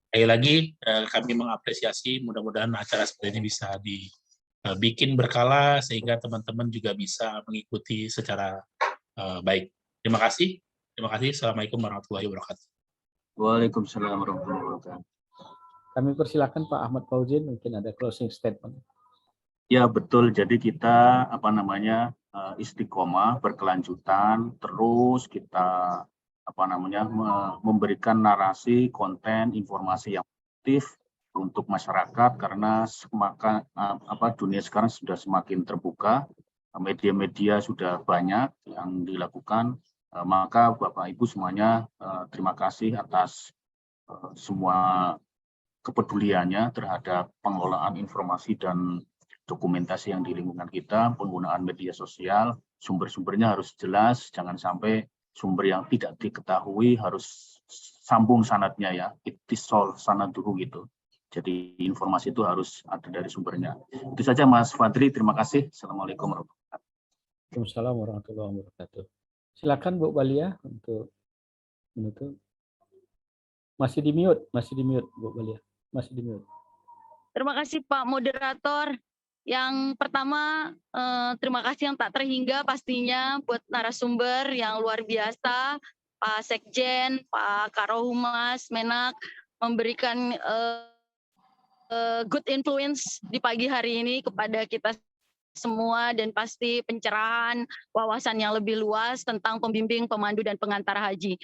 Sekali lagi kami mengapresiasi, mudah-mudahan acara seperti ini bisa dibikin berkala sehingga teman-teman juga bisa mengikuti secara baik. Terima kasih. Assalamualaikum warahmatullahi wabarakatuh. Waalaikumsalam warahmatullahi wabarakatuh. Kami persilakan Pak Ahmad Faujin, mungkin ada closing statement. Ya betul, jadi kita istiqomah, berkelanjutan, terus kita memberikan narasi, konten, informasi yang positif untuk masyarakat, karena dunia sekarang sudah semakin terbuka, media-media sudah banyak yang dilakukan, maka Bapak Ibu semuanya terima kasih atas semua kepeduliannya terhadap pengelolaan informasi dan dokumentasi yang di lingkungan kita, penggunaan media sosial, sumber-sumbernya harus jelas, jangan sampai sumber yang tidak diketahui, harus sambung sanadnya ya, ittisol sanaduhu gitu. Jadi informasi itu harus ada dari sumbernya. Itu saja Mas Fadli, terima kasih. Assalamualaikum warahmatullahi wabarakatuh. Waalaikumsalam warahmatullahi wabarakatuh. Silakan Bu Balia untuk menutup. Masih di mute Bu Balia. Masih di mute. Terima kasih Pak Moderator. Yang pertama, terima kasih yang tak terhingga pastinya buat narasumber yang luar biasa, Pak Sekjen, Pak Karohumas, Menak, memberikan good influence di pagi hari ini kepada kita semua dan pasti pencerahan wawasan yang lebih luas tentang pembimbing, pemandu, dan pengantar haji.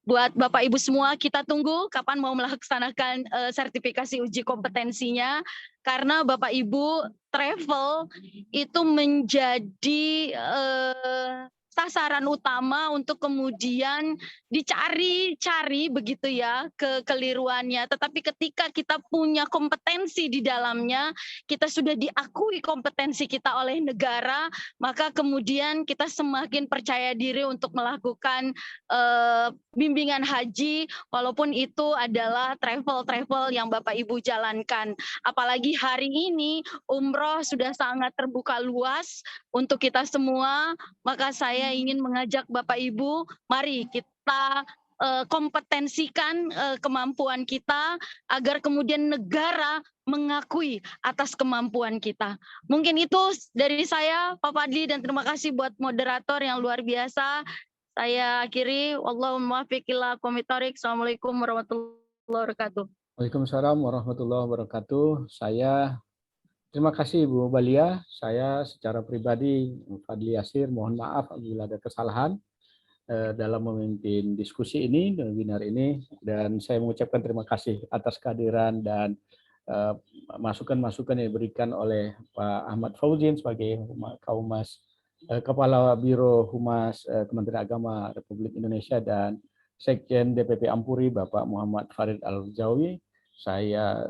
Buat Bapak Ibu semua, kita tunggu kapan mau melaksanakan sertifikasi uji kompetensinya, karena Bapak Ibu travel itu menjadi sasaran utama untuk kemudian dicari-cari begitu ya kekeliruannya. Tetapi ketika kita punya kompetensi di dalamnya, kita sudah diakui kompetensi kita oleh negara, maka kemudian kita semakin percaya diri untuk melakukan bimbingan haji, walaupun itu adalah travel yang Bapak Ibu jalankan. Apalagi hari ini umroh sudah sangat terbuka luas untuk kita semua, maka saya ingin mengajak Bapak Ibu, mari kita kompetensikan kemampuan kita agar kemudian negara mengakui atas kemampuan kita. Mungkin itu dari saya, Pak Fadli, dan terima kasih buat moderator yang luar biasa. Saya akhiri, wallahumma muwaffiq ila aqwamit thoriq. Assalamualaikum warahmatullahi wabarakatuh. Waalaikumsalam warahmatullahi wabarakatuh. Saya terima kasih Bu Balia. Saya secara pribadi, Fadli Yasir, mohon maaf apabila ada kesalahan dalam memimpin diskusi ini, webinar ini, dan saya mengucapkan terima kasih atas kehadiran dan masukan-masukan yang diberikan oleh Pak Ahmad Fauzin sebagai Kepala Biro Humas Kementerian Agama Republik Indonesia dan Sekjen DPP Ampuri Bapak Muhammad Farid Al-Jawi. Saya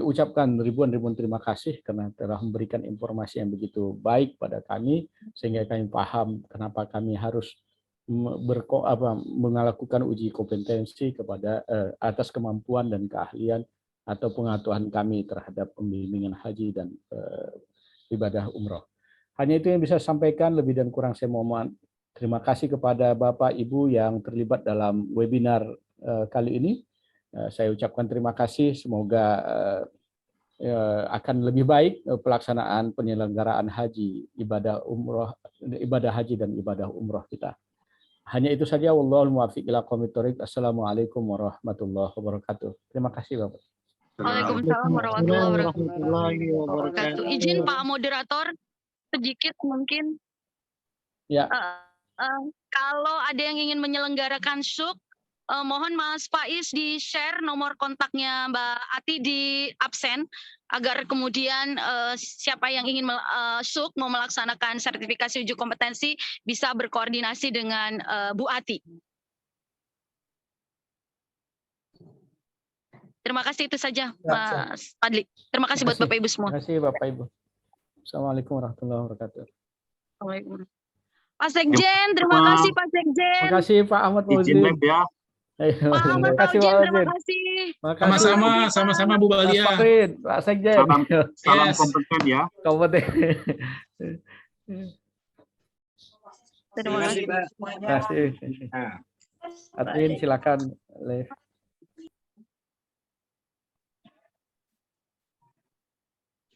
ucapkan ribuan terima kasih karena telah memberikan informasi yang begitu baik pada kami sehingga kami paham kenapa kami harus melakukan uji kompetensi kepada atas kemampuan dan keahlian atau pengetahuan kami terhadap pembimbingan haji dan ibadah umroh. Hanya itu yang bisa saya sampaikan, lebih dan kurang saya mohon terima kasih kepada Bapak Ibu yang terlibat dalam webinar kali ini. Saya ucapkan terima kasih, semoga akan lebih baik pelaksanaan penyelenggaraan haji, ibadah haji dan ibadah umroh kita. Hanya itu saja, wallahul muwaffiq ila aqwamit thoriq. Assalamualaikum warahmatullahi wabarakatuh. Terima kasih Bapak. Waalaikumsalam warahmatullahi wabarakatuh. Izin Pak Moderator, sedikit mungkin. Ya. Kalau ada yang ingin menyelenggarakan syuk, mohon Mas Faiz di-share nomor kontaknya Mbak Ati di absen, agar kemudian siapa yang ingin syuk mau melaksanakan sertifikasi uji kompetensi bisa berkoordinasi dengan Bu Ati. Terima kasih, itu saja Mas Fadli. Terima kasih buat Bapak Ibu semua. Terima kasih Bapak Ibu. Assalamualaikum warahmatullahi wabarakatuh. Waalaikumsalam. Pak Sekjen, terima kasih Pak Sekjen. Terima kasih Pak Ahmad Fauzin. Ya. Pak Ahmad Fauzin, terima kasih. Sama-sama Bu Balia. Pak Sekjen. Salam kompeten ya. Kompeten. Terima kasih Pak. Terima kasih. Admin silakan.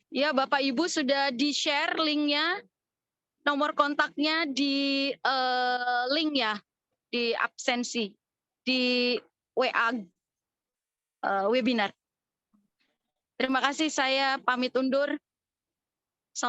Ya, Bapak Ibu sudah di-share linknya, nomor kontaknya di link ya, di absensi, di WA webinar. Terima kasih, saya pamit undur.